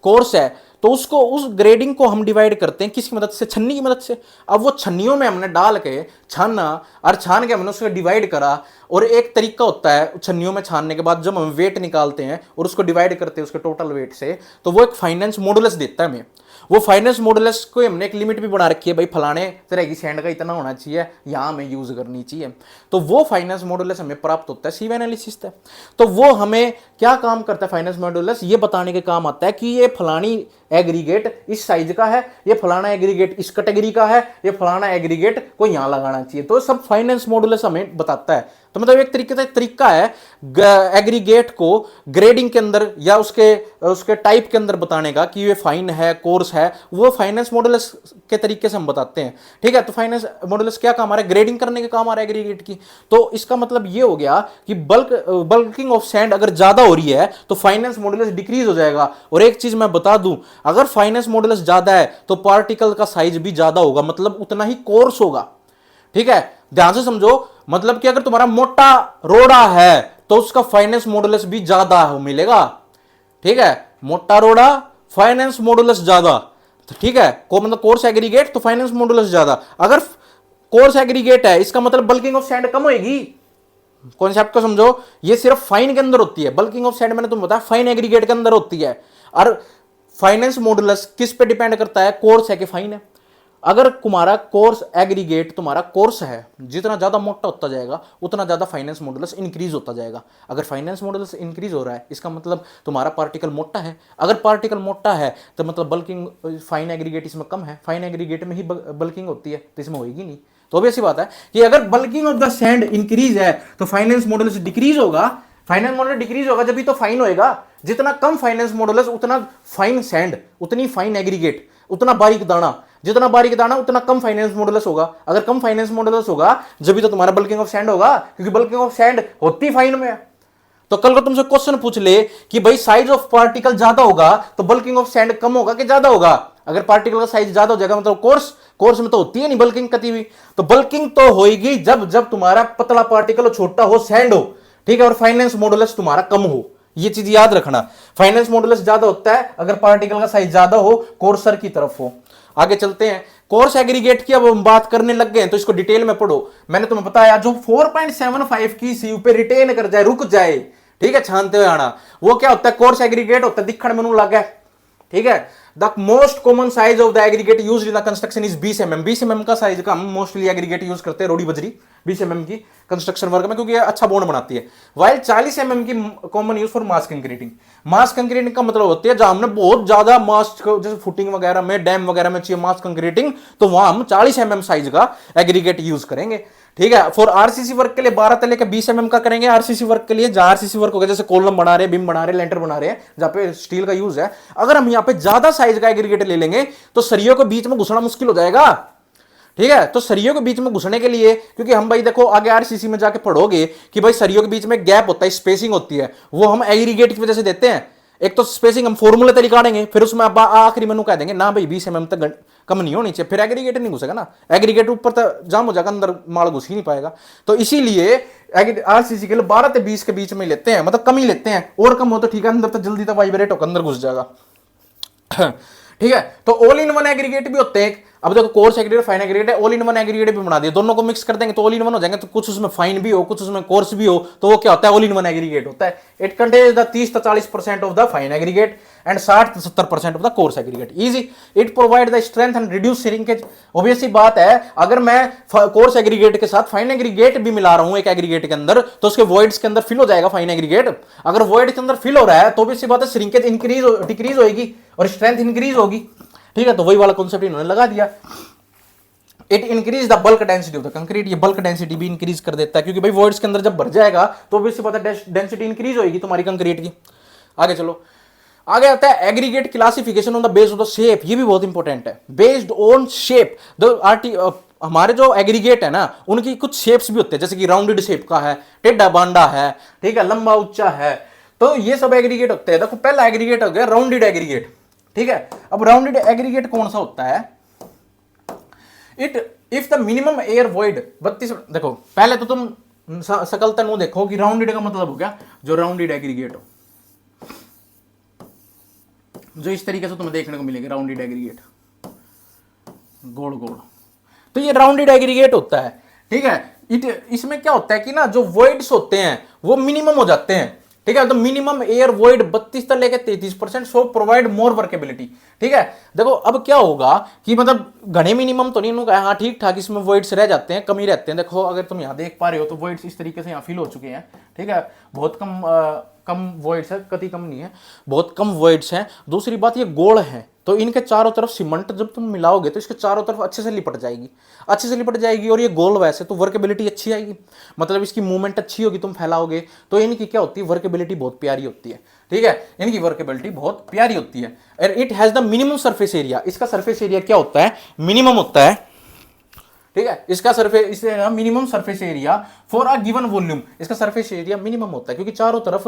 S1: कोर्स है, तो उसको, उस ग्रेडिंग को हम डिवाइड करते हैं किसकी मदद से, छन्नी की मदद से। अब वो छन्नियों में हमने डाल के छाना और छान के हमने उसको डिवाइड करा, और एक तरीका होता है छन्नियों में छानने के बाद जब हम वेट निकालते हैं और उसको डिवाइड करते हैं उसके टोटल वेट से, तो वो एक फाइनेंस मॉडुलस देता है हमें। वो फाइनेंस मॉडुलस को हमने एक लिमिट भी बना रखी है, भाई फलाने तरह की सैंड का इतना होना चाहिए, यहां हमें यूज करनी चाहिए। तो वो फाइनेंस मॉडुलस हमें प्राप्त होता है सीव एनालिसिस से। तो वो हमें क्या काम करता है फाइनेंस मॉडुलस, ये बताने के काम आता है कि ये फलानी एग्रीगेट इस साइज का है, ये फलाना एग्रीगेट इस कैटेगरी का है, ये फलाना एग्रीगेट को यहां लगाना चाहिए। तो सब फाइनेंस मॉडुलस हमें बताता है। तो मतलब एक तरीके से तरीका है एग्रीगेट को ग्रेडिंग के अंदर या उसके टाइप के अंदर बताने का कि ये फाइन है, कोर्स है, वो फाइनेंस मॉडुलस के तरीके से हम बताते हैं, ठीक है। तो फाइनेंस मॉडुलस क्या काम आ रहा है, ग्रेडिंग करने के काम आ रहा है एग्रीगेट की। तो इसका मतलब ये हो गया कि बल्किंग ऑफ सैंड अगर ज्यादा हो रही है तो फाइनेंस मॉडुलस डिक्रीज हो जाएगा। और एक चीज मैं बता दूं, अगर फाइनेंस मॉडुलस ज्यादा है तो पार्टिकल का साइज भी ज्यादा होगा, मतलब उतना ही कोर्स होगा, ठीक है। ध्यान से समझो, मतलब कि अगर तुम्हारा मोटा रोड़ा है तो उसका फाइनेंस मॉडुलस भी ज्यादा मिलेगा, ठीक है। मोटा रोड़ा, फाइनेंस मॉडुलस ज्यादा, तो ठीक है, को मतलब कोर्स एग्रीगेट तो फाइनेंस मॉडुलस ज्यादा। अगर कोर्स एग्रीगेट है इसका मतलब बल्किंग ऑफ सैंड कम होगी। कॉन्सेप्ट को समझो, ये सिर्फ फाइन के अंदर होती है, बल्किंग ऑफ सैंड मैंने तुम बताया फाइन एग्रीगेट के अंदर होती है। और फाइनेंस मॉडुलस किस पे डिपेंड करता है, कोर्स है कि फाइन है। अगर तुम्हारा कोर्स एग्रीगेट तुम्हारा कोर्स है, जितना ज्यादा मोटा होता जाएगा उतना ज्यादा फाइनेंस मॉडुलस इंक्रीज होता जाएगा। अगर फाइनेंस मॉडुलस इंक्रीज हो रहा है इसका मतलब तुम्हारा पार्टिकल मोटा है। अगर पार्टिकल मोटा है तो मतलब बल्किंग, फाइन एग्रीगेट इसमें कम है, फाइन एग्रीगेट में ही बल्किंग होती है, तो इसमें होगी नहीं। तो भी ऐसी बात है कि अगर bulking of the sand increase है तो फाइनेंस मॉडुलस डिक्रीज होगा। फाइनेंस मॉडुलस डिक्रीज होगा जब भी तो फाइन होएगा। जितना कम फाइनेंस मॉडुलस उतना फाइन सैंड, उतनी फाइन एग्रीगेट, उतना बारीक दाना, जितना बारीक दाना उतना कम फाइनेंस मॉडुलस होगा। अगर कम फाइनेंस मॉडुलस होगा जब भी तो तुम्हारा बल्किंग ऑफ सैंड होगा, क्योंकि बल्किंग ऑफ सैंड होती फाइन में। तो कल को तुमसे क्वेश्चन पूछ ले कि भाई साइज ऑफ पार्टिकल ज्यादा होगा तो बल्किंग ऑफ सैंड कम होगा कि ज्यादा होगा। अगर पार्टिकल का साइज ज्यादा हो जाएगा मतलब कोर्स में तो होती है नहीं बल्किंग कती हुई। तो बल्किंग तो होगी जब तुम्हारा पतला पार्टिकल छोटा हो, सैंड हो, ठीक है, और फाइनेंस मॉडुलस तुम्हारा कम हो। ये चीज याद रखना। फाइनेंस मॉडुलस ज्यादा होता है अगर पार्टिकल का साइज ज्यादा हो, कोर्सर की तरफ हो। आगे चलते हैं, कोर्स एग्रीगेट की अब हम बात करने लग गए हैं तो इसको डिटेल में पढ़ो। मैंने तुम्हें बताया जो 4.75 की सीयू पे रिटेन कर जाए, रुक जाए, ठीक है, छानते हुए आना, वो क्या होता है, कोर्स एग्रीगेट होता है। दिखण में लग है, ठीक है। The most common size of the aggregate used in the construction is 20 mm। 20 mm का साइज का हम मोस्टली एग्रीगेट यूज करते हैं, रोड़ी बजरी 20 mm की कंस्ट्रक्शन वर्क में, क्योंकि ये अच्छा बॉन्ड बनाती है। वाइल 40 mm की common use for mass concreting. Mass concreting का मतलब होती है जहां हमने बहुत ज्यादा मास, जैसे फुटिंग वगैरह में, डैम वगैरह में चाहिए मास कंक्रीटिंग, तो वहां हम 40 mm साइज का एग्रीगेट यूज करेंगे, ठीक है। फॉर आरसीसी वर्क के लिए 12 तले के 20 mm का करेंगे। आरसीसी वर्क के लिए, जहां आरसीसी वर्क हो गया, जैसे कॉलम बना रहे, बीम बना रहे, लेंटर बना रहे हैं, जहां पे स्टील का यूज है, अगर हम यहां पे ज्यादा साइज का एग्रीगेट ले लेंगे तो सरियों के बीच में घुसना मुश्किल हो जाएगा, ठीक है। तो सरियों के बीच में घुसने के लिए, क्योंकि हम भाई देखो आगे आरसीसी में जाके पढ़ोगे कि भाई सरियों के बीच में गैप होता है, स्पेसिंग होती है, वो हम एग्रीगेट की वजह से देते हैं। एक तो स्पेसिंग हम फॉर्मूले तरीका देंगे, फिर उसमें आखिरी में कह देंगे ना भाई 20 mm तक कम नहीं होनी चाहिए, फिर एग्रीगेट नहीं घुसेगा ना, एग्रीगेट ऊपर तक जाम हो जाएगा, अंदर माल घुस ही नहीं पाएगा। तो इसीलिए आरसीसी के लिए 12 से 20 के बीच में लेते हैं, मतलब कम ही लेते हैं, और कम हो तो ठीक है, अंदर तो जल्दी तो वाइब्रेट होकर अंदर घुस जाएगा, ठीक है। तो ऑल इन वन एग्रीगेट भी होते हैं। अब देखो कोर्स एग्रीगेट, फाइन एग्रीगेट है, ऑल इन वन एग्रीगेट भी बना दिया, दोनों को मिक्स कर देंगे तो ऑल इन वन हो जाएंगे। तो कुछ उसमें फाइन भी हो, कुछ उसमें कोर्स भी हो, तो वो क्या होता है, ऑल इन वन एग्रीगेट होता है। इट कंटेन्स द 30 से 40% of the fine aggregate and 60 से 70% of the coarse aggregate. Easy, it provide the strength and reduce shrinkage. Obvious सी बात है, अगर मैं कोर्स एग्रीगेट के साथ फाइन एग्रीगेट भी मिला रहा हूं एक एग्रीगेट के अंदर, तो उसके वॉइड्स के अंदर फिल हो जाएगा फाइन एग्रीगेट। अगर वॉइड के अंदर फिल हो रहा है तो ऑब्वियस सी बात है, श्रिंकेज इंक्रीज डिक्रीज होगी और स्ट्रेंथ इंक्रीज होगी, ठीक है। तो वही वाला कॉन्सेप्ट इन्होंने लगा दिया। It increase the bulk density of the concrete. ये बल्क डेंसिटी भी इंक्रीज कर देता है, क्योंकि भाई वॉइड्स के अंदर जब भर जाएगा तो ऑब्वियसली पता है डेंसिटी इंक्रीज होगी तुम्हारी कंक्रीट की। आगे चलो, आगे आता है aggregate classification on the based of the shape. ये भी बहुत इंपॉर्टेंट है, बेस्ड ऑन शेप। हमारे जो एग्रीगेट है ना, उनकी कुछ शेप्स भी होते हैं, जैसे कि राउंडेड शेप का है, टेढ़ा बांडा है, ठीक है, लंबा उच्चा है, तो ये सब एग्रीगेट होते हैं। देखो पहला एग्रीगेट हो गया राउंडेड एग्रीगेट, ठीक है। अब राउंडेड एग्रीगेट कौन सा होता है, it if the minimum air void 32, देखो पहले तो तुम सकल तनु देखो कि राउंडेड का मतलब हो गया जो राउंडेड एग्रीगेट हो, जो इस तरीके से तुम्हें देखने को मिलेगी राउंडेड एग्रीगेट, गोल गोल, तो ये राउंडेड एग्रीगेट होता है, ठीक है। इसमें क्या होता है कि ना जो वॉइड्स होते हैं वो मिनिमम हो जाते हैं, ठीक है। तो मिनिमम एयर वॉइड 32 से लेकर 33%, सो प्रोवाइड मोर वर्केबिलिटी, ठीक है। देखो अब क्या होगा कि मतलब घने मिनिमम तो नहीं होगा, हाँ ठीक ठाक इसमें वॉइड्स रह जाते हैं, कम ही रहते हैं। देखो अगर तुम यहाँ देख पा रहे हो तो वॉइड्स इस तरीके से यहाँ फिल हो चुके हैं, ठीक है, बहुत कम वॉइड्स है, कति कम नहीं है, बहुत कम वॉइड्स हैं। दूसरी बात ये गोल है, तो इनके चारों तरफ सीमेंट जब तुम मिलाओगे तो इसके चारों तरफ अच्छे से लिपट जाएगी, अच्छे से लिपट जाएगी, और ये गोल वैसे तो वर्केबिलिटी अच्छी आएगी, मतलब इसकी मूवमेंट अच्छी होगी, तुम फैलाओगे तो इनकी क्या होती है, वर्केबिलिटी बहुत प्यारी होती है, ठीक है, इनकी वर्केबिलिटी बहुत प्यारी होती है। और it has the minimum surface area. इसका सरफेस एरिया क्या होता है, मिनिमम होता है, ठीक है। इसका surface minimum surface area for a given volume, इसका सरफेस एरिया मिनिमम होता है, क्योंकि चारों तरफ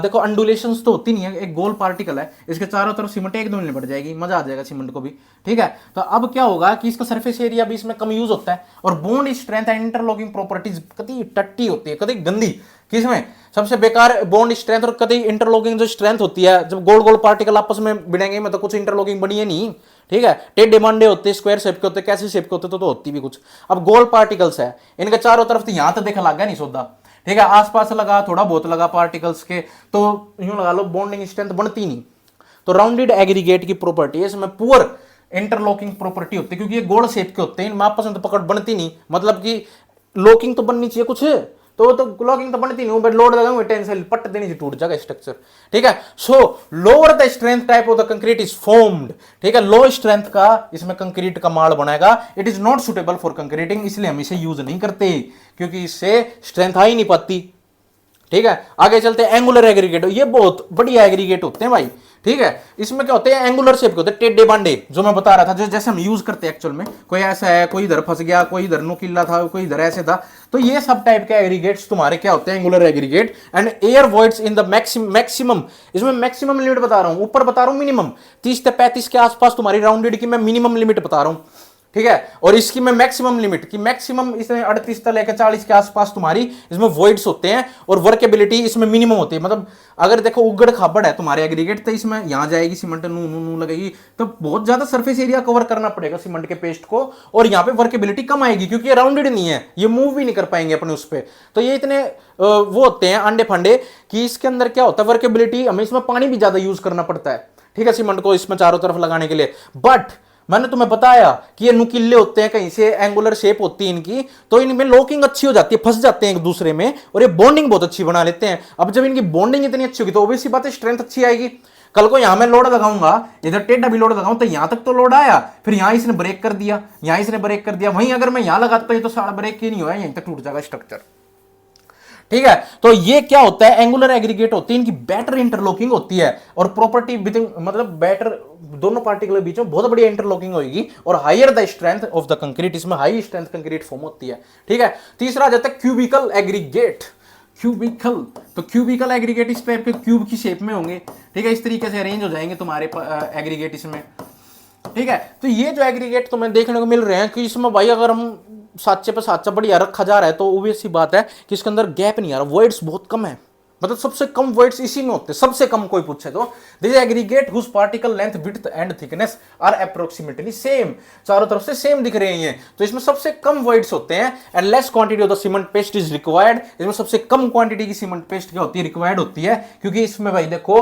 S1: देखो अंडुलेशंस तो होती नहीं है, एक गोल पार्टिकल है, इसके चारों तरफ सीमेंट एकदम निपट जाएगी, मजा आ जाएगा सीमेंट को भी, ठीक है। तो अब क्या होगा कि इसका सरफेस एरिया भी इसमें कम यूज होता है, और bond strength and interlocking properties कभी टट्टी होती है, कभी गंदी। किसमें सबसे बेकार बॉन्ड स्ट्रेंथ और कभी इंटरलॉकिंग जो स्ट्रेंथ होती है, जब गोल गोल पार्टिकल आपस में भिड़ेंगे में तो कुछ इंटरलॉकिंग बनी है नहीं, ठीक है। टेढ़े बांडे होते, स्क्वायर शेप के होते, कैसे शेप के होते तो होती भी कुछ। अब गोल पार्टिकल्स है, इनके चारों तरफ तो यहां तक देखा लगा नहीं सौदा, ठीक है, आसपास लगा, थोड़ा बहुत लगा पार्टिकल्स के, तो यूं लगा लो बॉन्डिंग स्ट्रेंथ बनती नहीं। तो राउंडेड एग्रीगेट की प्रॉपर्टी है, इसमें पुअर इंटरलॉकिंग प्रॉपर्टी होती है, क्योंकि ये गोल शेप के होते हैं, इनमें आपस में तो पकड़ बनती नहीं, मतलब कि लॉकिंग तो बननी चाहिए कुछ, तो लॉकिंग तो बनती नहीं, बट लोड लगाऊंगे टेंशन पट देनी से टूट जाएगा स्ट्रक्चर, ठीक है। सो lower the strength type of the concrete is formed, ठीक है, लो स्ट्रेंथ का इसमें कंक्रीट का माल बनाएगा। It is not suitable for concreting, इसलिए हम इसे यूज नहीं करते, क्योंकि इससे स्ट्रेंथ आ ही नहीं पाती, ठीक है। आगे चलते हैं एंगुलर एग्रीगेट। ये बहुत बढ़िया एग्रीगेट होते हैं भाई, ठीक है। इसमें क्या होते हैं, एंगुलर शेप के होते हैं, टेढ़े बांडे, जो मैं बता रहा था, जैसे हम यूज करते हैं एक्चुअल में, कोई ऐसा है, कोई इधर फंस गया, कोई इधर नुकीला था, कोई इधर ऐसे था, तो ये सब टाइप के एग्रीगेट्स तुम्हारे क्या होते हैं, angular aggregate. And air voids in the maximum, इसमें मैक्सिमम लिमिट बता रहा हूं, ऊपर बता रहा हूं मिनिमम 30 से 35 के आसपास तुम्हारी राउंडेड की मैं मिनिमम लिमिट बता रहा हूं, ठीक है। और इसकी मैं मैक्सिमम लिमिट की मैक्सिमम इसमें 38 से लेकर 40 के आसपास तुम्हारी इसमें वॉइड्स होते हैं और वर्केबिलिटी इसमें मिनिमम होती है। मतलब अगर देखो उगड़ खाबड़ है तुम्हारे एग्रीगेट तो इसमें यहां जाएगी सीमेंट नू नू नू लगेगी तो बहुत ज्यादा सरफेस एरिया कवर करना पड़ेगा सीमेंट के पेस्ट को, और यहाँ पे वर्केबिलिटी कम आएगी क्योंकि ये राउंडेड नहीं है, ये मूव भी नहीं कर पाएंगे अपने उस पर। तो ये इतने वो होते हैं अंडे फंडे कि इसके अंदर क्या होता है वर्केबिलिटी, हमें इसमें पानी भी ज्यादा यूज करना पड़ता है, ठीक है, सीमेंट को इसमें चारों तरफ लगाने के लिए। बट मैंने तुम्हें बताया कि ये नुकीले होते हैं, कहीं से एंगुलर शेप होती है इनकी, तो इनमें लॉकिंग अच्छी हो जाती है, फंस जाते हैं एक दूसरे में और ये बॉन्डिंग बहुत अच्छी बना लेते हैं। अब जब इनकी बॉन्डिंग इतनी अच्छी होगी तो ऑब्वियसली बात है स्ट्रेंथ अच्छी आएगी। कल को यहां मैं लोड लगाऊंगा, इधर टेढ़ा भी लोड लगाऊं तो यहां तक तो लोड आया, फिर यहां इसने ब्रेक कर दिया, यहां इसने ब्रेक कर दिया, वहीं अगर मैं यहां लगाता हूं तो सारा ब्रेक ही नहीं हुआ, यहीं तक टूट जाएगा स्ट्रक्चर, ठीक है। तो ये क्या होता है, एंगुलर एग्रीगेट होती है, इनकी बेटर इंटरलॉकिंग होती है और प्रॉपर्टी मतलब बेटर दोनों पार्टिकल के बीच में बहुत बढ़िया इंटरलॉकिंग होगी और higher the strength of the concrete, इसमें हाई स्ट्रेंथ कंक्रीट फॉर्म होती है, ठीक है। तीसरा आ जाता है क्यूबिकल एग्रीगेट। क्यूबिकल, तो क्यूबिकल एग्रीगेट इस टाइप के क्यूब की शेप में होंगे, ठीक है, इस तरीके से अरेंज हो जाएंगे तुम्हारे एग्रीगेट इसमें, ठीक है। तो ये जो एग्रीगेट तुम्हें देखने को मिल रहे हैं कि इसमें भाई अगर हम साचे पे साचा बढ़िया रखा जा रहा है तो ऑब्वियस सी बात है कि इसके अंदर गैप नहीं आ रहा, वॉइड्स बहुत कम है, मतलब सबसे कम वॉइड्स इसी में होते हैं, सबसे कम कोई पूछे तो। This aggregate whose particle length width and thickness are approximately same, चारों तरफ से सेम दिख रहे हैं, तो इसमें सबसे कम वॉइड्स होते हैं and less quantity of the cement paste is required, इसमें सबसे कम क्वांटिटी की सीमेंट पेस्ट क्या होती है, रिक्वायर्ड होती है, क्योंकि इसमें भाई देखो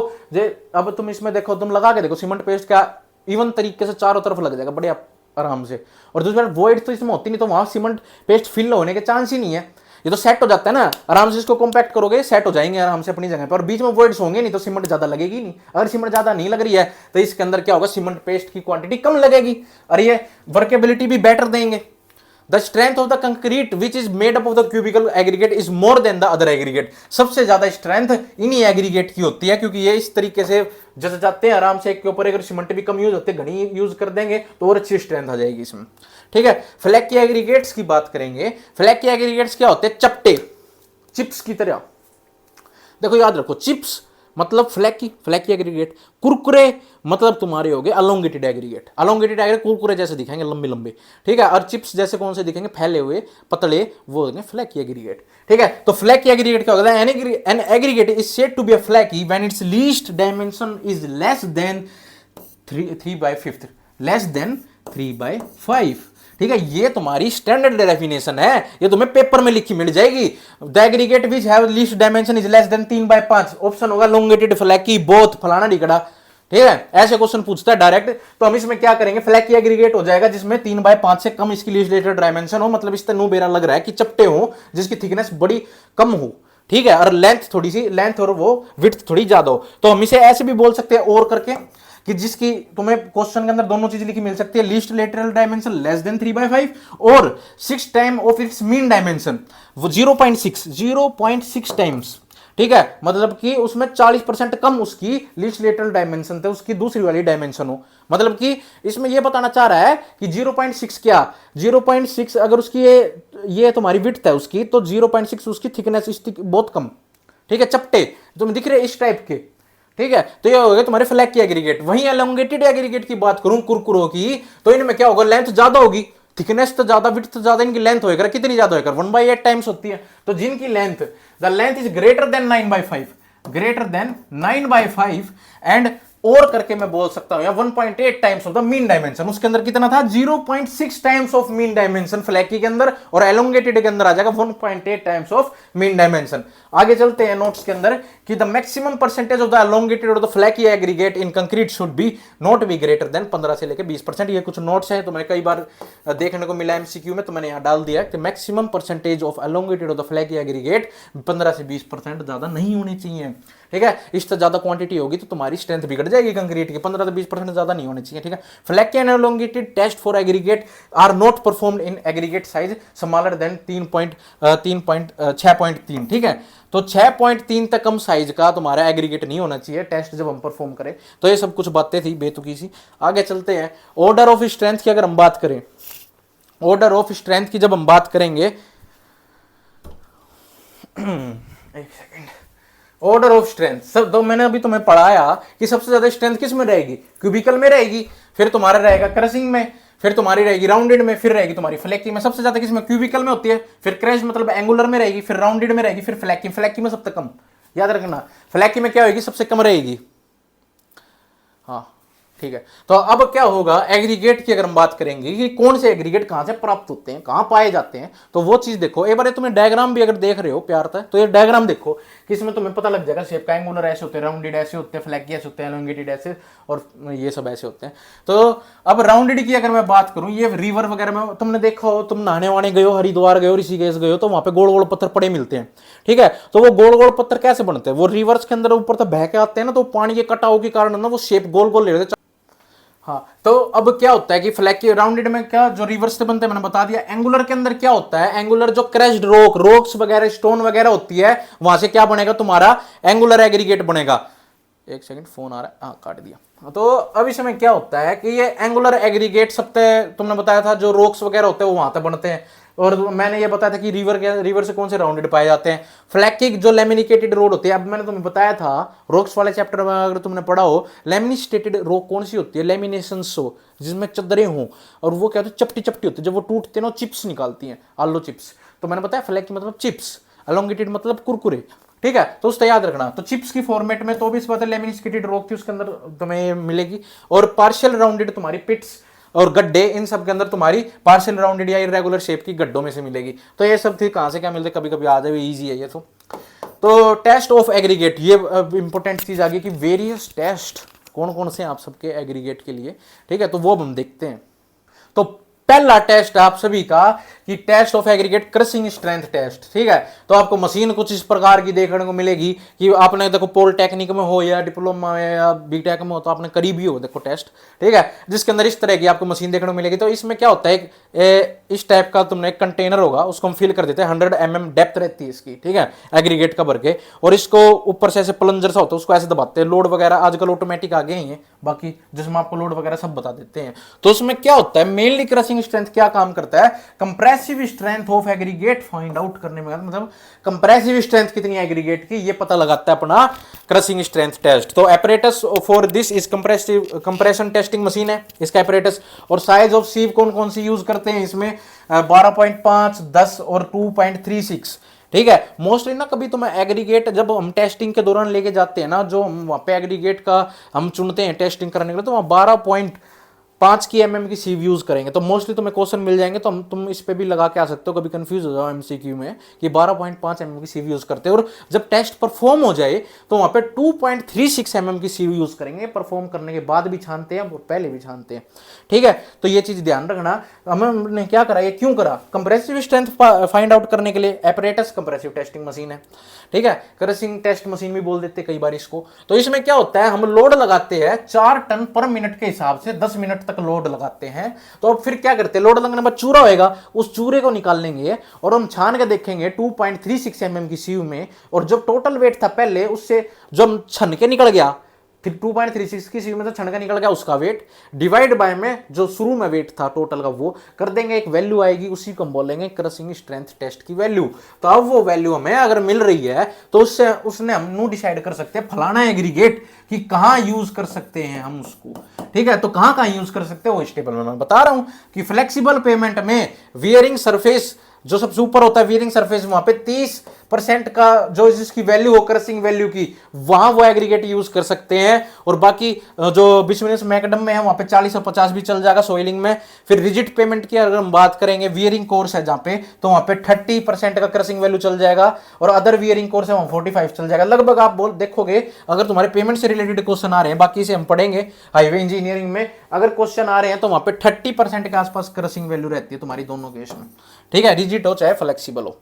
S1: अब तुम इसमें देखो, तुम लगा के देखो सीमेंट पेस्ट का इवन तरीके से चारों तरफ लग जाएगा बढ़िया आराम से, और दूसरी बात वॉइड तो इसमें होती नहीं, तो वहां सीमेंट पेस्ट फिल होने के चांस ही नहीं है, ये तो सेट हो जाता है ना आराम से, इसको कॉम्पैक्ट करोगे सेट हो जाएंगे आराम से अपनी जगह पर, और बीच में वॉइड्स होंगे नहीं तो सीमेंट ज्यादा लगेगी नहीं। अगर सीमेंट ज्यादा नहीं लग रही है तो इसके अंदर क्या होगा, सीमेंट पेस्ट की क्वांटिटी कम लगेगी और ये वर्केबिलिटी भी बेटर देंगे। The strength of the concrete which is made up of the cubical aggregate is more than the other aggregate, सबसे ज्यादा स्ट्रेंथ इन्हीं एग्रीगेट की होती है, क्योंकि ये इस तरीके से जैसे जाते हैं आराम से एक के ऊपर, अगर सीमेंट भी कम यूज होते हैं घनी यूज कर देंगे तो और अच्छी स्ट्रेंथ आ जाएगी इसमें, ठीक है। फ्लैग की एग्रीगेट्स की बात करेंगे, फ्लैग की एग्रीगेट्स क्या होते हैं, चपटे चिप्स की तरह, देखो याद रखो, चिप्स मतलब फ्लैग की एग्रीगेट, कुरकुरे मतलब तुम्हारे हो गए अलोंगेटेड एग्रीगेट, अलोंगेटेड एग्रीगेट कुरकुरे जैसे दिखेंगे लंबे लंबे, ठीक है, और चिप्स जैसे कौन से दिखेंगे, फैले हुए पतले, वो होंगे फ्लैग की एग्रीगेट, ठीक है। तो फ्लैग की एग्रीगेट क्या होता है, an aggregate is said to be a flaky when its least dimension is less than 3/5, less than 3/5, ठीक है। ये तुम्हारी स्टैंडर्ड डेफिनेशन है, ये तुम्हें पेपर में लिखी मिल जाएगी। The aggregate which have least dimension is less than 3/5, option होगा लोंगेटेड फ्लैकी बोथ फलाना डिकड़ा, ठीक है। ऐसे क्वेश्चन पूछता है डायरेक्ट, तो हम इसमें क्या करेंगे, फ्लैकी एग्रीगेट हो जाएगा जिसमें 3/5 से कम इसकी लीस्ट डायमेंशन हो, मतलब इस तरह बेरा लग रहा है कि चपटे हो जिसकी थिकनेस बड़ी कम हो, ठीक है, और लेंथ थोड़ी सी लेंथ और वो विड्थ थोड़ी ज्यादा हो। तो हम इसे ऐसे भी बोल सकते हैं और करके कि जिसकी तुम्हें क्वेश्चन के अंदर दोनों चीजें लिखी मिल सकती है, least lateral dimension less than 3/5 और 6 time of its mean dimension, वो 0.6 टाइम्स, ठीक है, मतलब कि उसमें 40% कम उसकी लीस्ट लेटरल डायमेंशन थे, उसकी दूसरी वाली डायमेंशन हो, मतलब कि इसमें यह बताना चाह रहा है कि 0.6 क्या 0.6 अगर उसकी ये तुम्हारी विड्थ है उसकी, तो 0.6 उसकी थिकनेस बहुत कम, ठीक है, चपटे तुम दिख रहे इस टाइप के, ठीक है। तो ये हो गया तुम्हारे फ्लैग की एग्रीगेट। वहीं एलोंगेटेड एग्रीगेट की बात करूं कुरकुरों की, तो इनमें क्या होगा, लेंथ ज्यादा होगी, थिकनेस तो ज्यादा, विड्थ तो ज्यादा, इनकी लेंथ होएगा कितनी ज्यादा होएगा, 1/8 टाइम्स होती है। तो जिनकी length, the length is greater than 9/5, greater than 9/5 and और करके मैं बोल सकता हूं या 1.8 times of the mean dimension, उसके अंदर कितना था 0.6 times of mean dimension flaky के अंदर, और एलोंगेटेड के अंदर आ जाएगा 1.8 टाइम्स ऑफ मीन डायमेंशन। आगे चलते हैं नोट्स के अंदर कि the maximum percentage of the elongated और the flaky aggregate in concrete should be not be greater than 15 से लेकर 20%। ये कुछ नोट्स हैं, तो मैंने कई बार देखने को मिला एमसीक्यू में, तो मैंने यहां डाल दिया कि मैक्सिमम परसेंटेज ऑफ एलोंगेटेड और द फ्लैकी एग्रीगेट 15 से 20% ज्यादा नहीं होनी चाहिए, ठीक है। इससे ज्यादा क्वांटिटी होगी तो तुम्हारी स्ट्रेंथ बिगड़ जाएगी कंक्रीट की, 15 से 20% ज्यादा नहीं होनी चाहिए, ठीक है। Flaky and elongated test for aggregate are not performed in aggregate size smaller than 6.3, ठीक है। तो 6.3 तक कम साइज का तुम्हारा एग्रीगेट नहीं होना चाहिए टेस्ट जब हम परफॉर्म करें। तो ये सब कुछ बातें थी बेतुकी सी। आगे चलते हैं, ऑर्डर ऑफ स्ट्रेंथ की अगर हम बात करें, ऑर्डर ऑफ स्ट्रेंथ की जब हम बात करेंगे एक सेकेंड, ऑर्डर ऑफ स्ट्रेंथ सब तो मैंने अभी तुम्हें पढ़ाया कि सबसे ज्यादा स्ट्रेंथ किस में रहेगी, क्यूबिकल में रहेगी, फिर तुम्हारा रहेगा क्रशिंग में, फिर तुम्हारी रहेगी राउंडेड में, फिर रहेगी तुम्हारी फ्लैकी में। सबसे ज्यादा किसमें? क्यूबिकल में होती है, फिर क्रैश मतलब एंगुलर में रहेगी, फिर राउंडेड में रहेगी, फिर फ्लैकी। फ्लैकी में सबसे कम, याद रखना फ्लैकी में क्या होगी? सबसे कम रहेगी। हाँ ठीक है। तो अब क्या होगा, एग्रीगेट की अगर हम बात करेंगे कि कौन से एग्रीगेट कहां से प्राप्त होते हैं, कहां पाए जाते हैं, तो वो चीज देखो एक बार। तुम्हें डायग्राम भी अगर देख रहे हो प्यार था, तो ये डायग्राम देखो कि इसमें तुम्हें पता लग जाएगा शेप का। एंगुलर ऐसे होते हैं, राउंडेड ऐसे होते हैं, फ्लैकी ऐसे होते हैं, एलोंगेटेड ऐसे, और ये सब ऐसे होते हैं। तो अब राउंडेड की अगर मैं बात करूं, ये रिवर वगैरह में तुमने देखा हो, तुम नहाने वाने गए हो, हरिद्वार गए हो, ऋषिकेश गए हो, तो वहां पे गोल गोल पत्थर पड़े मिलते हैं। ठीक है, तो वो गोल गोल पत्थर कैसे बनते हैं? वो रिवर्स के अंदर ऊपर तक बह के आते हैं ना, तो पानी के कटाव के कारण ना वो शेप गोल गोल ले लेते हैं। हाँ, तो अब क्या होता है कि फ्लैकी राउंडेड में क्या जो रिवर्स से बनते हैं मैंने बता दिया। एंगुलर के अंदर क्या होता है? एंगुलर जो क्रैश्ड रॉक्स वगैरह, स्टोन वगैरह होती है, वहां से क्या बनेगा? तुम्हारा एंगुलर एग्रीगेट बनेगा। एक सेकंड, फोन आ रहा है, हाँ काट दिया। तो अब इसमें क्या होता है कि ये एंगुलर एग्रीगेट सबसे तुमने बताया था जो रॉक्स वगैरह होते हैं वो वहां तक बनते हैं। और मैंने ये बताया था कि रिवर से कौन से राउंडेड पाए जाते हैं? फ्लैकिक जो लेमिनिकेटेड रोड होती है। अब मैंने तुम्हें बताया था रॉक्स वाले चैप्टर में, अगर तुमने पढ़ा हो, लेमिनिस्टेटेड रॉक कौन सी होती है? लेमिनेशंस हो, जिसमें चद्दरें हों, और वो क्या होती है? चपटी चपटी होती है, जब वो टूटते हैं ना चिप्स निकालती हैं, आलू चिप्स। तो मैंने बताया फ्लैकी मतलब चिप्स, एलोंगेटेड मतलब कुरकुरे। ठीक है, तो उसका याद रखना। तो चिप्स की फॉर्मेट में तो भी इस बात है लेमिनिस्केटेड रॉक थी, उसके अंदर तुम्हें मिलेगी। और पार्शियल राउंडेड तुम्हारी पिट्स और गड्ढे, इन सब के अंदर तुम्हारी पार्शियल राउंडेड या इरेगुलर शेप की गड्ढों में से मिलेगी। तो ये सब थी कहां से क्या मिलते, कभी कभी आ जाए, इजी है ये। तो टेस्ट ऑफ एग्रीगेट, ये इंपॉर्टेंट चीज आ गई कि वेरियस टेस्ट कौन कौन से हैं आप सबके एग्रीगेट के लिए। ठीक है, तो वो हम देखते हैं। तो पहला टेस्ट आप सभी का कि test of aggregate crushing strength test. ठीक है, तो आपको मशीन कुछ इस प्रकार की देखने को मिलेगी कि आपने देखो पॉलिटेक्निक में हो या डिप्लोमा में या बीटेक में हो, तो आपने करीबी हो देखो टेस्ट। ठीक है, जिसके अंदर इस तरह की आपको मशीन देखने को मिलेगी। तो इसमें क्या होता है, इस टाइप का तुमने एक कंटेनर होगा, उसको हम फिल कर देते हैं। 100 mm डेप्थ रहती है इसकी। ठीक है, एग्रीगेट का भर के, और इसको ऊपर से ऐसे प्लंजर सा होता है, उसको ऐसे दबाते हैं। लोड वगैरह आजकल ऑटोमेटिक आ गए हैं, बाकी जिसमें आपको लोड वगैरह सब बता देते हैं। तो उसमें क्या होता है, मेनली क्रशिंग स्ट्रेंथ क्या काम करता है? Compressive strength of aggregate find out करने में, मतलब कंप्रेसिव स्ट्रेंथ कितनी है एग्रीगेट की, ये पता लगाता है अपना क्रशिंग स्ट्रेंथ टेस्ट। तो apparatus for this is compression testing machine है इसका एपरेटस। और साइज ऑफ सीव कौन कौन सी यूज करते हैं इसमें? 12.5, 10 और 2.36। ठीक है, मोस्टली ना कभी तुम्हें एग्रीगेट जब हम टेस्टिंग के दौरान लेके जाते हैं ना, जो हम वहां पे एग्रीगेट का हम चुनते हैं टेस्टिंग करने के लिए, तो वहां 12.5 की mm की सीव यूज करेंगे। तो मोस्टली तुम्हें क्वेश्चन मिल जाएंगे, तो तुम इस पे भी लगा के आ सकते हो, कभी कंफ्यूज हो जाओ एमसीक्यू में कि 12.5 mm की सीव यूज करते हैं। और जब टेस्ट परफॉर्म हो जाए तो वहां पे 2.36 mm की सीव यूज करेंगे। परफॉर्म करने के बाद भी छानते हैं और पहले भी छानते हैं। ठीक है, तो ये चीज ध्यान रखना। हमने क्या करा, ये क्यों करा? कंप्रेसिव स्ट्रेंथ फाइंड आउट करने के लिए एपरेटस कंप्रेसिव टेस्टिंग मशीन है। ठीक है, क्रशिंग टेस्ट मशीन भी बोल देते कई बार इसको। तो इसमें क्या होता है, हम लोड लगाते हैं 4 टन पर मिनट के हिसाब से, 10 मिनट तक लोड लगाते हैं। तो अब फिर क्या करते हैं, लोड लगने के बाद चूरा होएगा, उस चूरे को निकाल लेंगे और हम छान के देखेंगे 2.36 mm की सीव में। और जो टोटल वेट था पहले, उससे जो हम छन के निकल गया, फिर 2.36 की सीव में से छन के निकल गया उसका वेट, डिवाइड बाय में जो शुरू में वेट था टोटल का, वो कर देंगे, एक वैल्यू आएगी, उसी को हम बोलेंगे क्रशिंग स्ट्रेंथ टेस्ट की वैल्यू। तो अब वो वैल्यू हमें अगर मिल रही है तो उसने हम डिसाइड कर सकते हैं फलाना एग्रीगेट कि कहां यूज कर सकते हैं हम उसको। ठीक है, तो कहां यूज कर सकते हैं वो इस टेबल में मैं बता रहा हूं कि फ्लेक्सिबल पेमेंट में वियरिंग सरफेस जो सबसे ऊपर होता है, वियरिंग सरफेस, वहां पे 30% का जो जिसकी वैल्यू हो क्रशिंग वैल्यू की, वहां वो एग्रीगेट यूज कर सकते हैं। और बाकी जो बिटवीन मैकडम में है वहां पे 40 और 50 भी चल जाएगा सोइलिंग में। फिर रिजिड पेमेंट की अगर हम बात करेंगे, वियरिंग कोर्स है जहां पे, तो वहां पे 30% का क्रशिंग वैल्यू चल जाएगा। और अदर वियरिंग कोर्स है वहां 45 चल जाएगा। लगभग आप देखोगे अगर तुम्हारे पेमेंट से रिलेटेड क्वेश्चन आ रहे हैं, बाकी से हम पढ़ेंगे हाईवे इंजीनियरिंग में, अगर क्वेश्चन आ रहे हैं तो वहां पे 30% के आसपास क्रशिंग वैल्यू रहती है तुम्हारी दोनों केस में। ठीक है, रिजिड हो चाहे फ्लेक्सिबल हो।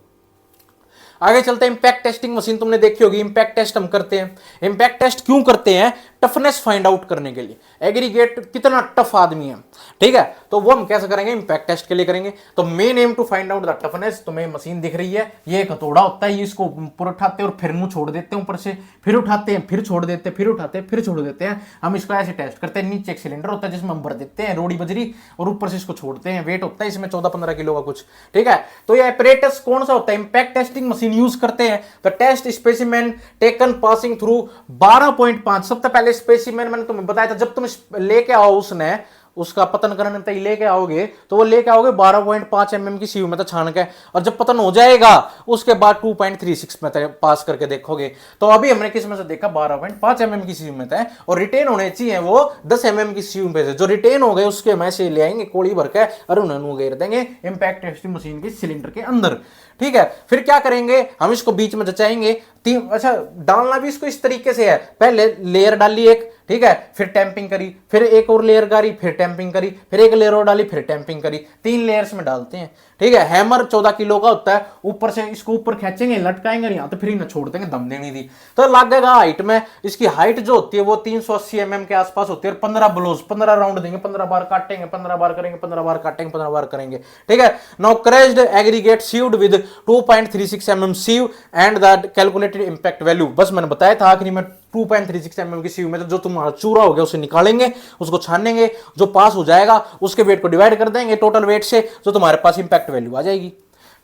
S1: आगे चलते हैं, इंपैक्ट टेस्टिंग मशीन तुमने देखी होगी। इंपैक्ट टेस्ट हम करते हैं। इंपैक्ट टेस्ट क्यों करते हैं? टफनेस फाइंड आउट करने के लिए, एग्रीगेट कितना टफ आदमी है। ठीक है, तो वो हम कैसे करेंगे? इंपैक्ट टेस्ट के लिए करेंगे। तो main aim to find out the toughness. तुम्हें मशीन दिख रही है, ये एक हथौड़ा होता है, इसको ऊपर उठाते हैं और फिर मुंह छोड़ देते हैं ऊपर से, फिर उठाते हैं, फिर छोड़ देते हैं, फिर उठाते हैं, फिर छोड़ देते हैं। हम इसको ऐसे टेस्ट करते हैं। नीचे एक सिलेंडर होता है जिसमें हम भर देते हैं रोड़ी बजरी, और ऊपर से इसको छोड़ते हैं। वेट होता है इसमें 14-15 किलो का कुछ। ठीक है, तो ये एपरेटस कौन सा होता है? इंपैक्ट टेस्टिंग मशीन यूज करते हैं। तो test specimen taken passing through 12.5। सबसे पहले स्पेसिमेन मैंने तुम्हें बताया था, जब तुम लेके आओ उसने उसका पतन करने तक लेके आओगे तो वो लेके आओगे 12.5 mm की सीयू में तो छान के, और जब पतन हो जाएगा उसके बाद 2.36 में पास करके देखोगे। तो अभी हमने किस में से देखा 12.5 mm की सीयू में था, और रिटेन होने चाहिए वो 10 mm की सीयू में से। जो रिटेन हो गए उसके में से ले आएंगे कोड़ी भर के और उन्हें घेर देंगे इंपैक्ट टेस्टिंग मशीन के सिलेंडर के अंदर। ठीक है, फिर क्या करेंगे हम इसको बीच में जचाएंगे। तीन, अच्छा डालना भी इसको इस तरीके से है, पहले लेयर डाली एक, ठीक है, फिर टैंपिंग करी, फिर एक और लेयर डाली, फिर टैंपिंग करी, फिर एक लेयर और डाली, फिर टैंपिंग करी, 3 लेयर्स में डालते हैं। ठीक है, हैमर 14 किलो का होता है, ऊपर से इसको ऊपर खींचेंगे लटकाएंगे यहाँ तो फिर ही ना छोड़ देंगे, दम देनी थी तो लगेगा हाइट में। इसकी हाइट जो होती है वो 380 mm के आसपास होती है, और 15 ब्लोज 15 राउंड देंगे, 15 बार काटेंगे, 15 बार करेंगे, 15 बार काटेंगे, 15 बार करेंगे। ठीक है, now crushed aggregate sieved with 2.36 mm sieve and the calculated impact value. बस मैंने बताया था आखिरी में 2.36 mm की सीव में जो तुम्हारा चूरा हो गया उसे निकालेंगे, उसको छानेंगे, जो पास हो जाएगा उसके वेट को डिवाइड कर देंगे टोटल वेट से, जो तुम्हारे पास इंपैक्ट वैल्यू आ जाएगी।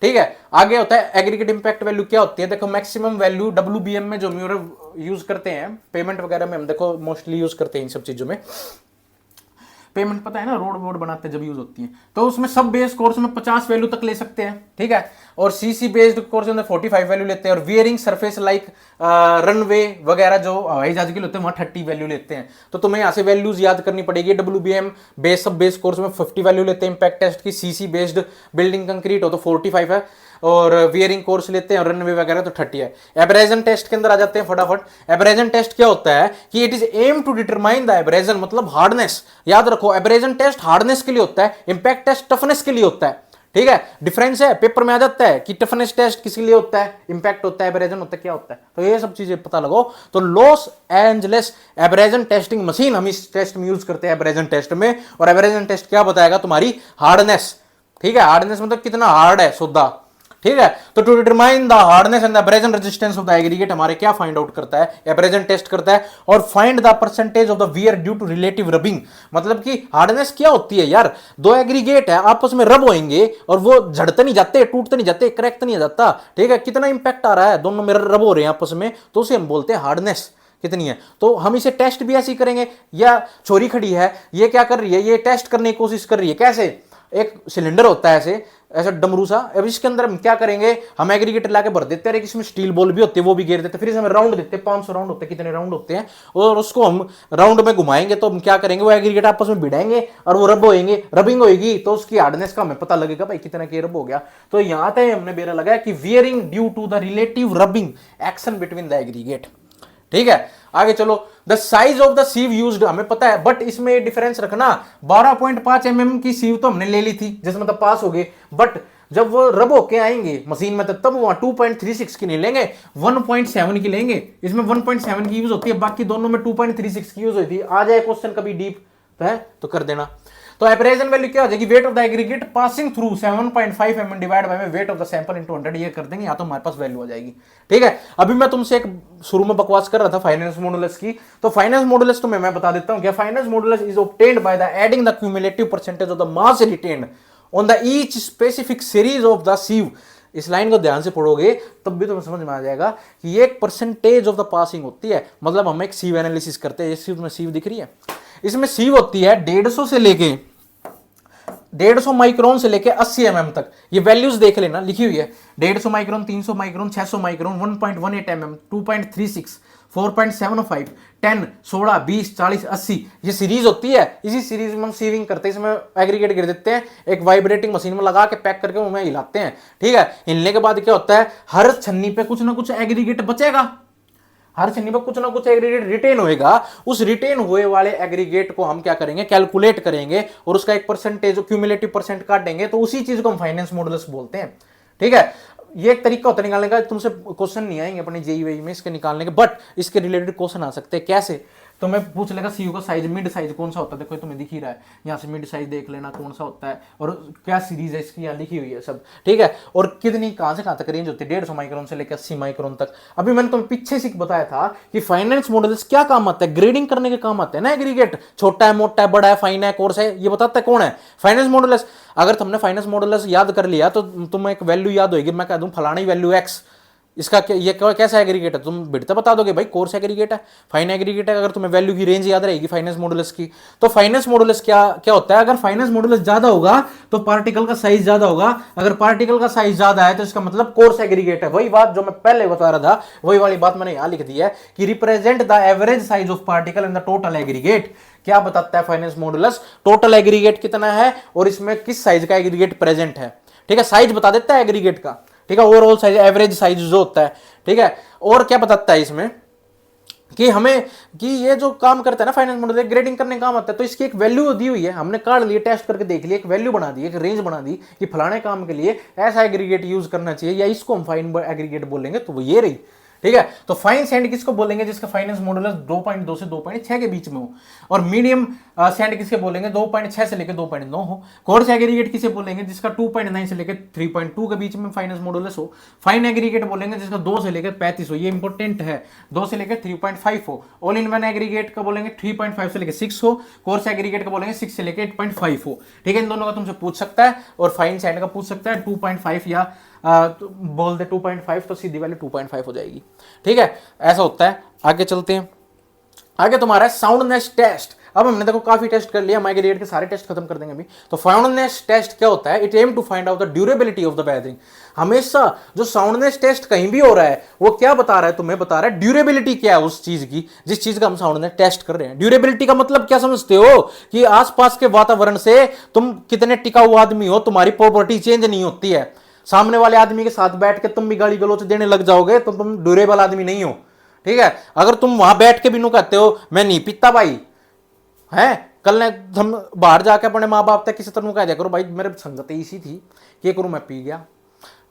S1: ठीक है, आगे होता है एग्रीगेट इंपैक्ट वैल्यू। क्या होती है देखो, मैक्सिमम वैल्यू WBM में जो म्यूरर यूज करते हैं पेमेंट वगैरह में, हम देखो मोस्टली यूज करते हैं इन सब चीजों में। पेमेंट पता है ना, रोड वोड बनाते जब यूज होती है, तो उसमें सब बेस कोर्स में 50 वैल्यू तक ले सकते हैं। ठीक है, और सीसी बेस्ड कोर्स में 45 वैल्यू लेते हैं, और वियरिंग सरफेस लाइक रनवे वगैरह जो हवाई जहाज के लिए होते हैं वहां 30 वैल्यू लेते हैं। तो तुम्हें यहाँ से वैल्यूज याद करनी पड़ेगी। WBM बेस सब बेस कोर्स में 50 वैल्यू लेते हैं इंपैक्ट टेस्ट की, सीसी बेस्ड बिल्डिंग कंक्रीट हो तो 45 है, और वियरिंग कोर्स लेते हैं और रनवे वगैरह तो 30 है। एब्रेजन टेस्ट के अंदर आ जाते हैं फटाफट। एब्रेजन टेस्ट क्या होता है कि it is aim to determine the abrasion, मतलब हार्डनेस। याद रखो, एब्रेजन टेस्ट हार्डनेस के लिए होता है, इंपैक्ट टेस्ट टफनेस के लिए होता है। ठीक है, डिफरेंस है, पेपर में आ जाता है कि टफनेस टेस्ट किसके लिए होता है, इंपैक्ट होता है, एब्रेजन होता है, क्या होता है, तो ये सब चीजें पता लगाओ। तो Los Angeles abrasion testing machine हम इस टेस्ट में यूज करते हैं, एब्रेजन टेस्ट में। और एब्रेजन टेस्ट क्या बताएगा, तुम्हारी हार्डनेस। ठीक है, हार्डनेस मतलब कितना हार्ड है सौदा। ठीक है, तो to determine the hardness and the abrasion resistance of the aggregate हमारे क्या फाइंड आउट करता है, एब्रेजन टेस्ट करता है। और find the percentage of the wear due to relative rubbing, मतलब कि हार्डनेस क्या होती है यार, दो एग्रीगेट है आपस में रब होएंगे और वो झड़ते नहीं जाते, टूटते नहीं जाते, क्रैक तो नहीं जाता। ठीक है, कितना इंपैक्ट आ रहा है, दोनों में रब हो रहे हैं आपस में, तो उसे हम बोलते हैं हार्डनेस कितनी है। तो हम इसे टेस्ट भी ऐसे ही करेंगे। या छोरी खड़ी है, ये क्या कर रही है, ये टेस्ट करने की कोशिश कर रही है, कैसे, एक सिलेंडर होता है ऐसे ऐसा डमरू सा, अब इसके अंदर हम क्या करेंगे, हम एग्रीगेटर लाके भर देते हैं, इसमें स्टील बॉल भी होते हैं वो भी घेर देते हैं, फिर इसमें राउंड देते हैं, 500 राउंड होते हैं, कितने राउंड होते हैं, और उसको हम राउंड में घुमाएंगे। तो हम क्या करेंगे, वो एग्रीगेट आपस में भिड़ाएंगे और वो रब होएंगे, रबिंग होएगी, तो उसकी हार्डनेस का हमें पता लगेगा भाई कितना के रब हो गया। तो यहां तक हमने बेरा लगाया कि wearing due to the relative rubbing action between the aggregate. ठीक है, आगे चलो, the size of the sieve used हमें पता है, बट इसमें डिफरेंस रखना, 12.5 mm की सीव तो हमने ले ली थी जिसमें तो पास हो गए, बट जब वो रब होके आएंगे मशीन में तब वहां 2.36 की नहीं लेंगे, 1.7 की लेंगे। इसमें 1.7 की यूज होती है, बाकी दोनों में 2.36 की यूज होती है। आ जाए क्वेश्चन कभी डीप है तो कर देना। तो एब्रेजन वैल्यू क्या हो जाएगी, wait of the aggregate passing through 7.5 mm divide by weight of the sample into 100, ये कर देंगे, या तो हमारे पास वैल्यू आ जाएगी। ठीक है, अभी मैं तुमसे एक शुरू में बकवास कर रहा था फाइनेंस मॉडुलस की, तो फाइनेंस मॉडुलस तुम्हें मैं बता देता हूं क्या, finance modulus is obtained by the adding the cumulative percentage of the mass retained on the each specific series of the सीव। इस लाइन को ध्यान से पढ़ोगे तब भी तुम्हें समझ में आ जाएगा कि ये एक परसेंटेज ऑफ द पासिंग होती है। मतलब हम एक सीव एनालिसिस करते हैं, सीव में सीव दिख रही है, इसमें सीव होती है 150 से लेके 150 माइक्रोन से लेके 80 mm तक। ये वैल्यूज देख लेना, लिखी हुई है, 150 माइक्रोन, 300 माइक्रोन, 600 माइक्रोन, 1.18 mm, 2.36, 4.75, 10, 16, 20, 40, 80, ये सीरीज होती है। इसी सीरीज में हम सीविंग करते हैं, इसमें एग्रीगेट गिर देते हैं, एक वाइब्रेटिंग मशीन में लगा के पैक करके उन्हें हिलाते हैं। ठीक है, हिलने के बाद क्या होता है, हर छन्नी पे कुछ ना कुछ एग्रीगेट बचेगा, हर छन्नी पर कुछ ना कुछ एग्रीगेट रिटेन होएगा। उस रिटेन हुए वाले एग्रीगेट को हम क्या करेंगे, कैलकुलेट करेंगे और उसका एक परसेंटेज क्यूमुलेटिव परसेंट काटेंगे, तो उसी चीज को हम फाइनेंस मॉडुलस बोलते हैं। ठीक है, ये एक तरीका होता है निकालने का, तुमसे क्वेश्चन नहीं आएंगे अपने जेईई में इसके निकालने के, बट इसके रिलेटेड क्वेश्चन आ सकते हैं। कैसे, तो मैं पूछ लेगा सीयू का साइज, मिड साइज कौन सा होता है, देखो तुम्हें दिख ही रहा है, यहाँ से मिड साइज देख लेना कौन सा होता है, और क्या सीरीज है इसकी, यहाँ लिखी हुई है सब। ठीक है, और कितनी कहां से कहां तक रेंज होती है, 150 माइक्रोन से लेकर 80 माइक्रोन तक। अभी मैंने तुम्हें पीछे से बताया था कि फाइनेंस मॉडुलस क्या काम आता है, ग्रेडिंग करने के काम आते हैं ना। एग्रीगेट छोटा है, मोटा है, बड़ा है, फाइन है, कोर्स है, ये बताता है कौन है, फाइनेंस मॉडुलस। अगर तुमने फाइनेंस मॉडुलस याद कर लिया तो तुम्हें एक वैल्यू याद होगी, मैं कह दूं फलानी वैल्यू एक्स, इसका ये कैसा एग्रीगेट है, तुम बिड़ता बता दोगे भाई कोर्स एग्रीगेट है, फाइन एग्रीगेट है। अगर तुम्हें वैल्यू की रेंज याद रहेगी फाइनेंस मॉडुलस की, तो फाइनेंस मॉडुलस क्या क्या होता है, अगर फाइनेंस मॉडुलस ज्यादा होगा तो पार्टिकल का साइज ज्यादा होगा, अगर पार्टिकल का साइज ज्यादा है तो इसका मतलब कोर्स एग्रीगेट है। वही बात जो मैं पहले बता रहा था, वही वाली बात मैंने यहां लिख दी है कि represent the average size of particle in the total aggregate. क्या बताता है फाइनेंस मॉडुलस, टोटल एग्रीगेट कितना है और इसमें किस साइज का एग्रीगेट प्रेजेंट है। ठीक है, साइज बता देता है एग्रीगेट का, ठीक है, ओवरऑल साइज, एवरेज साइज जो होता है। ठीक है, और क्या बताता है इसमें कि हमें कि ये जो काम करता है ना फाइनेंस मॉडल, ग्रेडिंग करने का काम आता है, तो इसकी एक वैल्यू दी हुई है, हमने काट लिए, टेस्ट करके देख लिया, एक वैल्यू बना दी, एक रेंज बना दी कि फलाने काम के लिए ऐसा एग्रीगेट यूज करना चाहिए या इसको हम फाइन एग्रीगेट बोलेंगे, तो वो ये रही। ठीक है, तो फाइन सैंड किसको बोलेंगे, जिसका फाइनेंस मॉडुलस 2.2 से 2.6 के बीच में हो, और मीडियम सैंड किसके बोलेंगे 2.6 से लेकर 2.9 हो। कोर्स एग्रीगेट किसे बोलेंगे, जिसका 2.9 से लेकर 3.2 के बीच में फाइनेंस मॉडुलस हो। फाइन एग्रीगेट बोलेंगे जिसका 2 से लेकर 35 हो, ये इंपॉर्टेंट है, 2 से लेकर 3.5 हो। ऑल इन वन एग्रीगेट का बोलेंगे 3.5 से लेकर 6 हो, कोर्स एग्रीगेट का बोलेंगे 6 से लेकर 8.5 हो। ठीक है, इन दोनों का तुमसे पूछ सकता है, और फाइन सैंड का पूछ सकता है 2.5 या तो बोल दे 2.5, तो सीधी वैल्यू 2.5 हो जाएगी। ठीक है, ऐसा होता है। आगे चलते हैं, आगे तुम्हारा है साउंडनेस टेस्ट। अब हमने देखो काफी टेस्ट कर लिया, माइग्रेट के सारे टेस्ट खत्म कर देंगे अभी। तो साउंडनेस टेस्ट क्या होता है, it aim to find out the durability of the battery. हमेशा जो साउंडनेस टेस्ट कहीं भी हो रहा है वो क्या बता रहा है, तुम्हें बता रहा है ड्यूरेबिलिटी क्या है उस चीज की, जिस चीज का हम साउंडनेस टेस्ट कर रहे हैं। ड्यूरेबिलिटी का मतलब क्या समझते हो, कि आसपास के वातावरण से तुम कितने टिकाऊ आदमी हो, तुम्हारी प्रॉपर्टी चेंज नहीं होती है। सामने वाले आदमी के साथ बैठ के तुम भी गाली गलौच देने लग जाओगे तो तुम ड्यूरेबल आदमी नहीं हो। ठीक है, अगर तुम वहां बैठ के भी नु कहते हो मैं नहीं पीता भाई, है कल ने हम बाहर जाके अपने माँ बाप तक किसी तरह कह दिया करो भाई मेरे संगत इसी थी कि करूं मैं पी गया,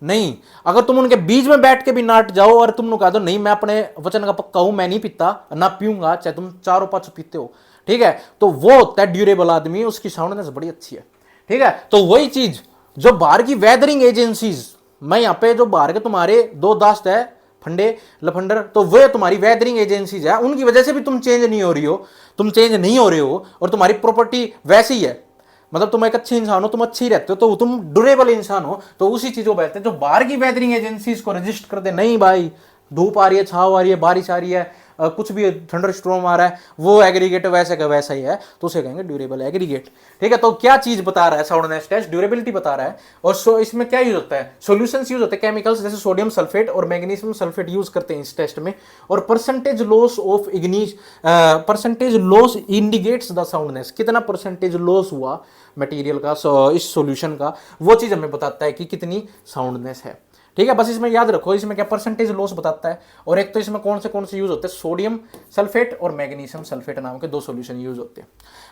S1: नहीं। अगर तुम उनके बीच में बैठ के भी नाट जाओ और तुम कह दो नहीं मैं अपने वचन का पक्का हूं, मैं नहीं पीता ना पीऊंगा, चाहे तुम 4 और 5 पीते हो, ठीक है, तो वो होता है ड्यूरेबल आदमी, उसकी साउंडनेस बड़ी अच्छी है। ठीक है, तो वही चीज जो बाहर की वेदरिंग एजेंसीज, मैं यहां पे जो बाहर के तुम्हारे दो दोस्त है फंडे लफंडर, तो वे तुम्हारी वेदरिंग एजेंसीज है, उनकी वजह से भी तुम चेंज नहीं हो रही हो, तुम चेंज नहीं हो रहे हो, और तुम्हारी प्रॉपर्टी वैसी है, मतलब तुम एक अच्छे इंसान हो, तुम अच्छे ही रहते हो, तो तुम ड्यूरेबल इंसान हो, तो उसी चीज को कहते हैं जो बाहर की वेदरिंग एजेंसीज को रजिस्टर कर दे, नहीं भाई धूप आ रही है, छाव आ रही है, बारिश आ रही है, कुछ भी थंडर स्टॉर्म आ रहा है, वो एग्रीगेट वैसे का वैसा ही है, तो उसे कहेंगे ड्यूरेबल एग्रीगेट। ठीक है, तो क्या चीज बता रहा है साउंडनेस टेस्ट, ड्यूरेबिलिटी बता रहा है। और इसमें क्या यूज होता है, सॉल्यूशंस यूज होते हैं, केमिकल्स जैसे सोडियम सल्फेट और मैग्नीशियम सल्फेट यूज करते हैं इस टेस्ट में। और percentage loss of percentage loss indicates the soundness, कितना परसेंटेज लॉस हुआ मटेरियल का इस सॉल्यूशन का, वो चीज हमें बताता है कि कितनी साउंडनेस है। ठीक है, बस इसमें याद रखो इसमें क्या परसेंटेज लॉस बताता है, और एक तो इसमें कौन से यूज होते हैं, सोडियम सल्फेट और मैग्नीशियम सल्फेट नाम के 2 सॉल्यूशन यूज होते हैं।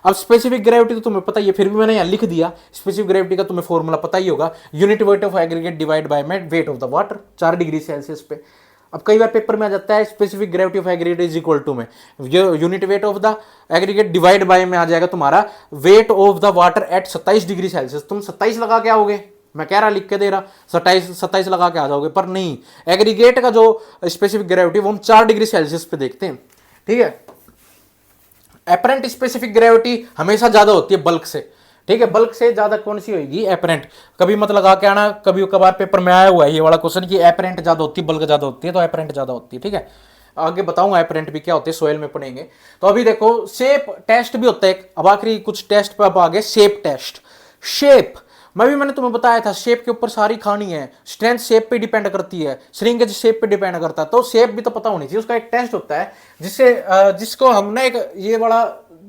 S1: अब स्पेसिफिक ग्रेविटी तो तुम्हें पता ही है, फिर भी मैंने यहाँ लिख दिया, स्पेसिफिक ग्रेविटी का तुम्हें फॉर्मूला पता ही होगा, unit weight of aggregate divide by weight of the water, 4 degree Celsius पे। अब कई बार पेपर में आ जाता है specific gravity of aggregate is equal to में unit weight of the aggregate divide by में आ जाएगा तुम्हारा weight of the water at 27 degree Celsius. तुम 27 लगा के आओगे, मैं कह रहा लिख के दे रहा 27 लगा के आ जाओगे, पर नहीं, एग्रीगेट का जो स्पेसिफिक ग्रेविटी वो हम 4 डिग्री सेल्सियस पे देखते हैं। ठीक है, एपरेंट स्पेसिफिक ग्रेविटी हमेशा ज्यादा होती है बल्क से। ठीक है, बल्क से ज्यादा कौन सी होगी, एपरेंट। कभी मत लगा के आना, कभी कभार पेपर में आया हुआ है ये वाला क्वेश्चन कि एपरेंट ज्यादा होती है बल्क ज्यादा होती है, तो एपरेंट ज्यादा होती है। ठीक है, आगे बताऊंगा एपरेंट भी क्या होते हैं, सोयल में पढ़ेंगे। तो अभी देखो शेप टेस्ट भी होता है, अब आखिरी कुछ टेस्ट पे अब आगे शेप टेस्ट। शेप मैंने तुम्हें बताया था, शेप के ऊपर सारी खानी है, स्ट्रेंथ शेप पे डिपेंड करती है, श्रिंकेज शेप पे डिपेंड करता है, तो शेप भी तो पता होनी चाहिए। उसका एक टेस्ट होता है जिससे जिसको हमने एक ये वाला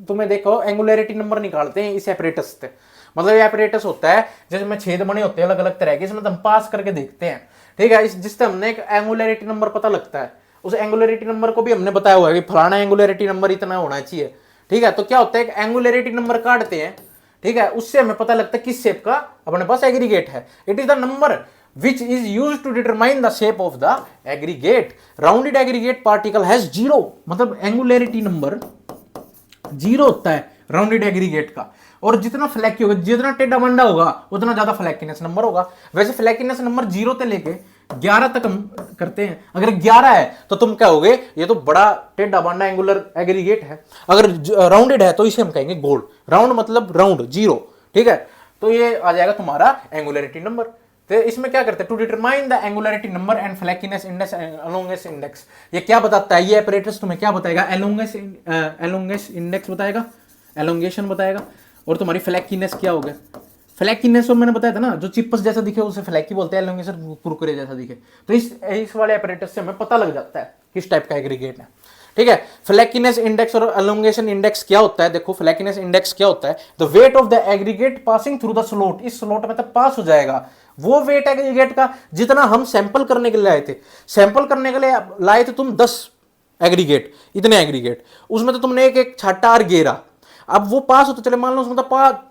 S1: तुम्हें देखो एंगुलरिटी नंबर निकालते हैं इस एपरेटस से, मतलब ये एपरेटस होता है जिसमें छेद बने होते हैं अलग अलग तरह के, इसमें हम पास करके देखते हैं। ठीक है, जिससे हमने एक एंगुलरिटी नंबर पता लगता है, उस एंगुलरिटी नंबर को भी हमने बताया हुआ है कि फलाना एंगुलरिटी नंबर इतना होना चाहिए। ठीक है, तो क्या होता है एक एंगुलरिटी नंबर काटते हैं, ठीक है, उससे हमें पता लगता है किस शेप का अपने पास एग्रीगेट है। It is the number which is used to determine the shape of the aggregate. Rounded aggregate particle has 0, मतलब एंगुलरिटी नंबर 0 होता है राउंडेड एग्रीगेट का, और जितना फ्लैकी होगा, जितना टेढ़ा बंडा होगा उतना ज्यादा फ्लैकीनेस नंबर होगा। वैसे फ्लैकीनेस नंबर 0 से लेके 11 तक हम करते हैं। अगर 11 है तो तुम कहोगे ये तो बड़ा टेढ़ा बंडा एंगुलर एग्रीगेट है, अगर राउंडेड है तो इसे हम कहेंगे गोल्ड। राउंड मतलब राउंड 0। ठीक है, तो ये आ जाएगा तुम्हारा एंगुलरिटी नंबर। तो इसमें क्या करते हैं, to determine the angularity number and flakiness index elongation index. ये क्या बताता है, ये apparatus तुम्हें क्या बताएगा, एलोंगेस इंडेक्स बताएगा, एलोंगेशन बताएगा, और तुम्हारी फ्लैकीनेस क्या हो गया, फ्लैकीनेस, और मैंने बताया था ना जो चिपस जैसा दिखे उसे फ्लैकी बोलते हैं, एलोंगेशन कुरकुरे जैसा दिखे। तो इस वाले apparatus से हमें पता लग जाता है किस टाइप का एग्रीगेट है, ठीक है। फ्लैकीनेस इंडेक्स और एलोंगेशन इंडेक्स क्या होता है, देखो फ्लैकीनेस इंडेक्स क्या होता है, the wait of the aggregate passing through the slot, इस स्लॉट में तब पास हो जाएगा वो वेट एग्रीगेट का जितना हम सैंपल करने के लिए लाए थे। सैंपल करने के लिए लाए थे तुम 10 एग्रीगेट, इतने एग्रीगेट, उसमें तो तुमने एक एक छाटा और गेरा, अब वो पास होता चले, मान लो उसमें तो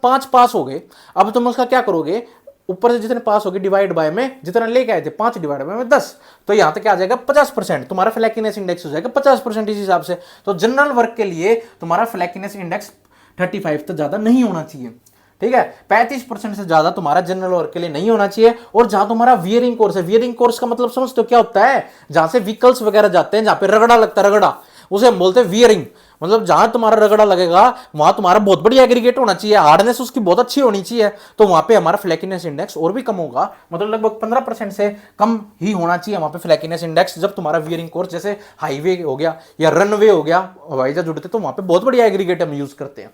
S1: 5 पास हो गए, अब तुम उसका क्या करोगे, ऊपर से जितने पास हो गए डिवाइड बाय में जितना लेके आए थे 5 डिवाइड बाय में 10, तो यहां तक क्या आ जाएगा 50%, तुम्हारा फ्लैकीनेस इंडेक्स हो जाएगा 50% इस हिसाब से। तो जनरल वर्क के लिए तुम्हारा फ्लैकीनेस इंडेक्स 35 तो ज्यादा नहीं होना चाहिए, ठीक है, 35% से ज्यादा तुम्हारा जनरल वर्क के लिए नहीं होना चाहिए। और जहां तुम्हारा वियरिंग कोर्स है, वियरिंग कोर्स का मतलब समझते हो क्या होता है, जहां से व्हीकल्स वगैरह जाते हैं, जहां पे रगड़ा लगता है, रगड़ा उसे हम बोलते हैं वियरिंग, मतलब जहां तुम्हारा रगड़ा लगेगा वहां तुम्हारा बहुत बढ़िया एग्रीगेट होना चाहिए, हार्डनेस उसकी बहुत अच्छी होनी चाहिए, तो वहां पे हमारा फ्लैकीनेस इंडेक्स और भी कम होगा, मतलब लगभग 15% से कम ही होना चाहिए वहां पे फ्लैकीनेस इंडेक्स। जब तुम्हारा वियरिंग कोर्स जैसे हाईवे हो गया या रनवे हो गया, हवाई जहाज उड़ते, तो वहां पे बहुत बढ़िया एग्रीगेट हम यूज करते हैं,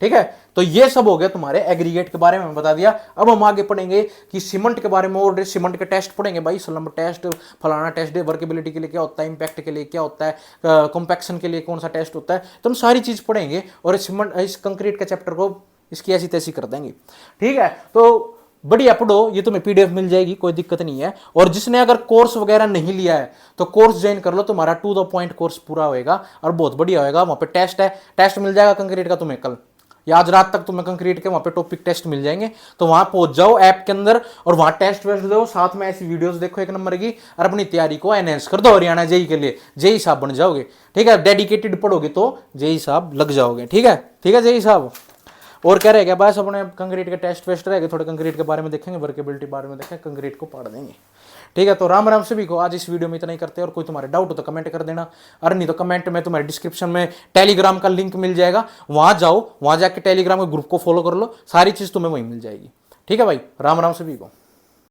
S1: ठीक है। तो ये सब हो गया तुम्हारे एग्रीगेट के बारे में बता दिया। अब हम आगे पढ़ेंगे कि सीमेंट के बारे में, और सीमेंट के टेस्ट पढ़ेंगे भाई, स्लम्ब टेस्ट, फलाना टेस्ट, वर्केबिलिटी के लिए क्या होता है, इंपैक्ट के लिए क्या होता है, कॉम्पैक्शन के लिए कौन सा टेस्ट होता है, तो हम सारी चीज पढ़ेंगे और सीमेंट इस कंक्रीट के चैप्टर को इसकी ऐसी तैसी कर देंगे, ठीक है। तो बढ़िया पढ़ो, ये तुम्हें पीडीएफ मिल जाएगी, कोई दिक्कत नहीं है। और जिसने अगर कोर्स वगैरह नहीं लिया है तो कोर्स ज्वाइन कर लो, तुम्हारा टू द पॉइंट कोर्स पूरा होएगा और बहुत बढ़िया होएगा। वहां पे टेस्ट है, टेस्ट मिल जाएगा कंक्रीट का तुम्हें कल या आज रात तक, तुम्हें कंक्रीट के वहां पे टॉपिक टेस्ट मिल जाएंगे, तो वहां पहुंच जाओ ऐप के अंदर और वहां टेस्ट वेस्ट दो, साथ में ऐसी वीडियोस देखो 1 नंबर की, और अपनी तैयारी को एनहेंस कर दो हरियाणा जेई के लिए, जेई साहब बन जाओगे, ठीक है। डेडिकेटेड पढ़ोगे तो जेई साहब लग जाओगे, ठीक है, ठीक है जेई साहब। और क्या रहेगा बस, अपने कंक्रीट के टेस्ट वेस्ट रहेंगे, थोड़े कंक्रीट के बारे में देखेंगे, वर्केबिलिटी बारे में देखेंगे, कंक्रीट को पढ़ देंगे, ठीक है। तो राम राम सभी को, आज इस वीडियो में इतना ही करते हैं, और कोई तुम्हारे डाउट हो तो कमेंट कर देना, और नहीं तो कमेंट में तुम्हारे डिस्क्रिप्शन में टेलीग्राम का लिंक मिल जाएगा, वहां जाओ, वहां जाके टेलीग्राम के ग्रुप को फॉलो कर लो, सारी चीज तुम्हें वहीं मिल जाएगी, ठीक है भाई। राम राम सभी को।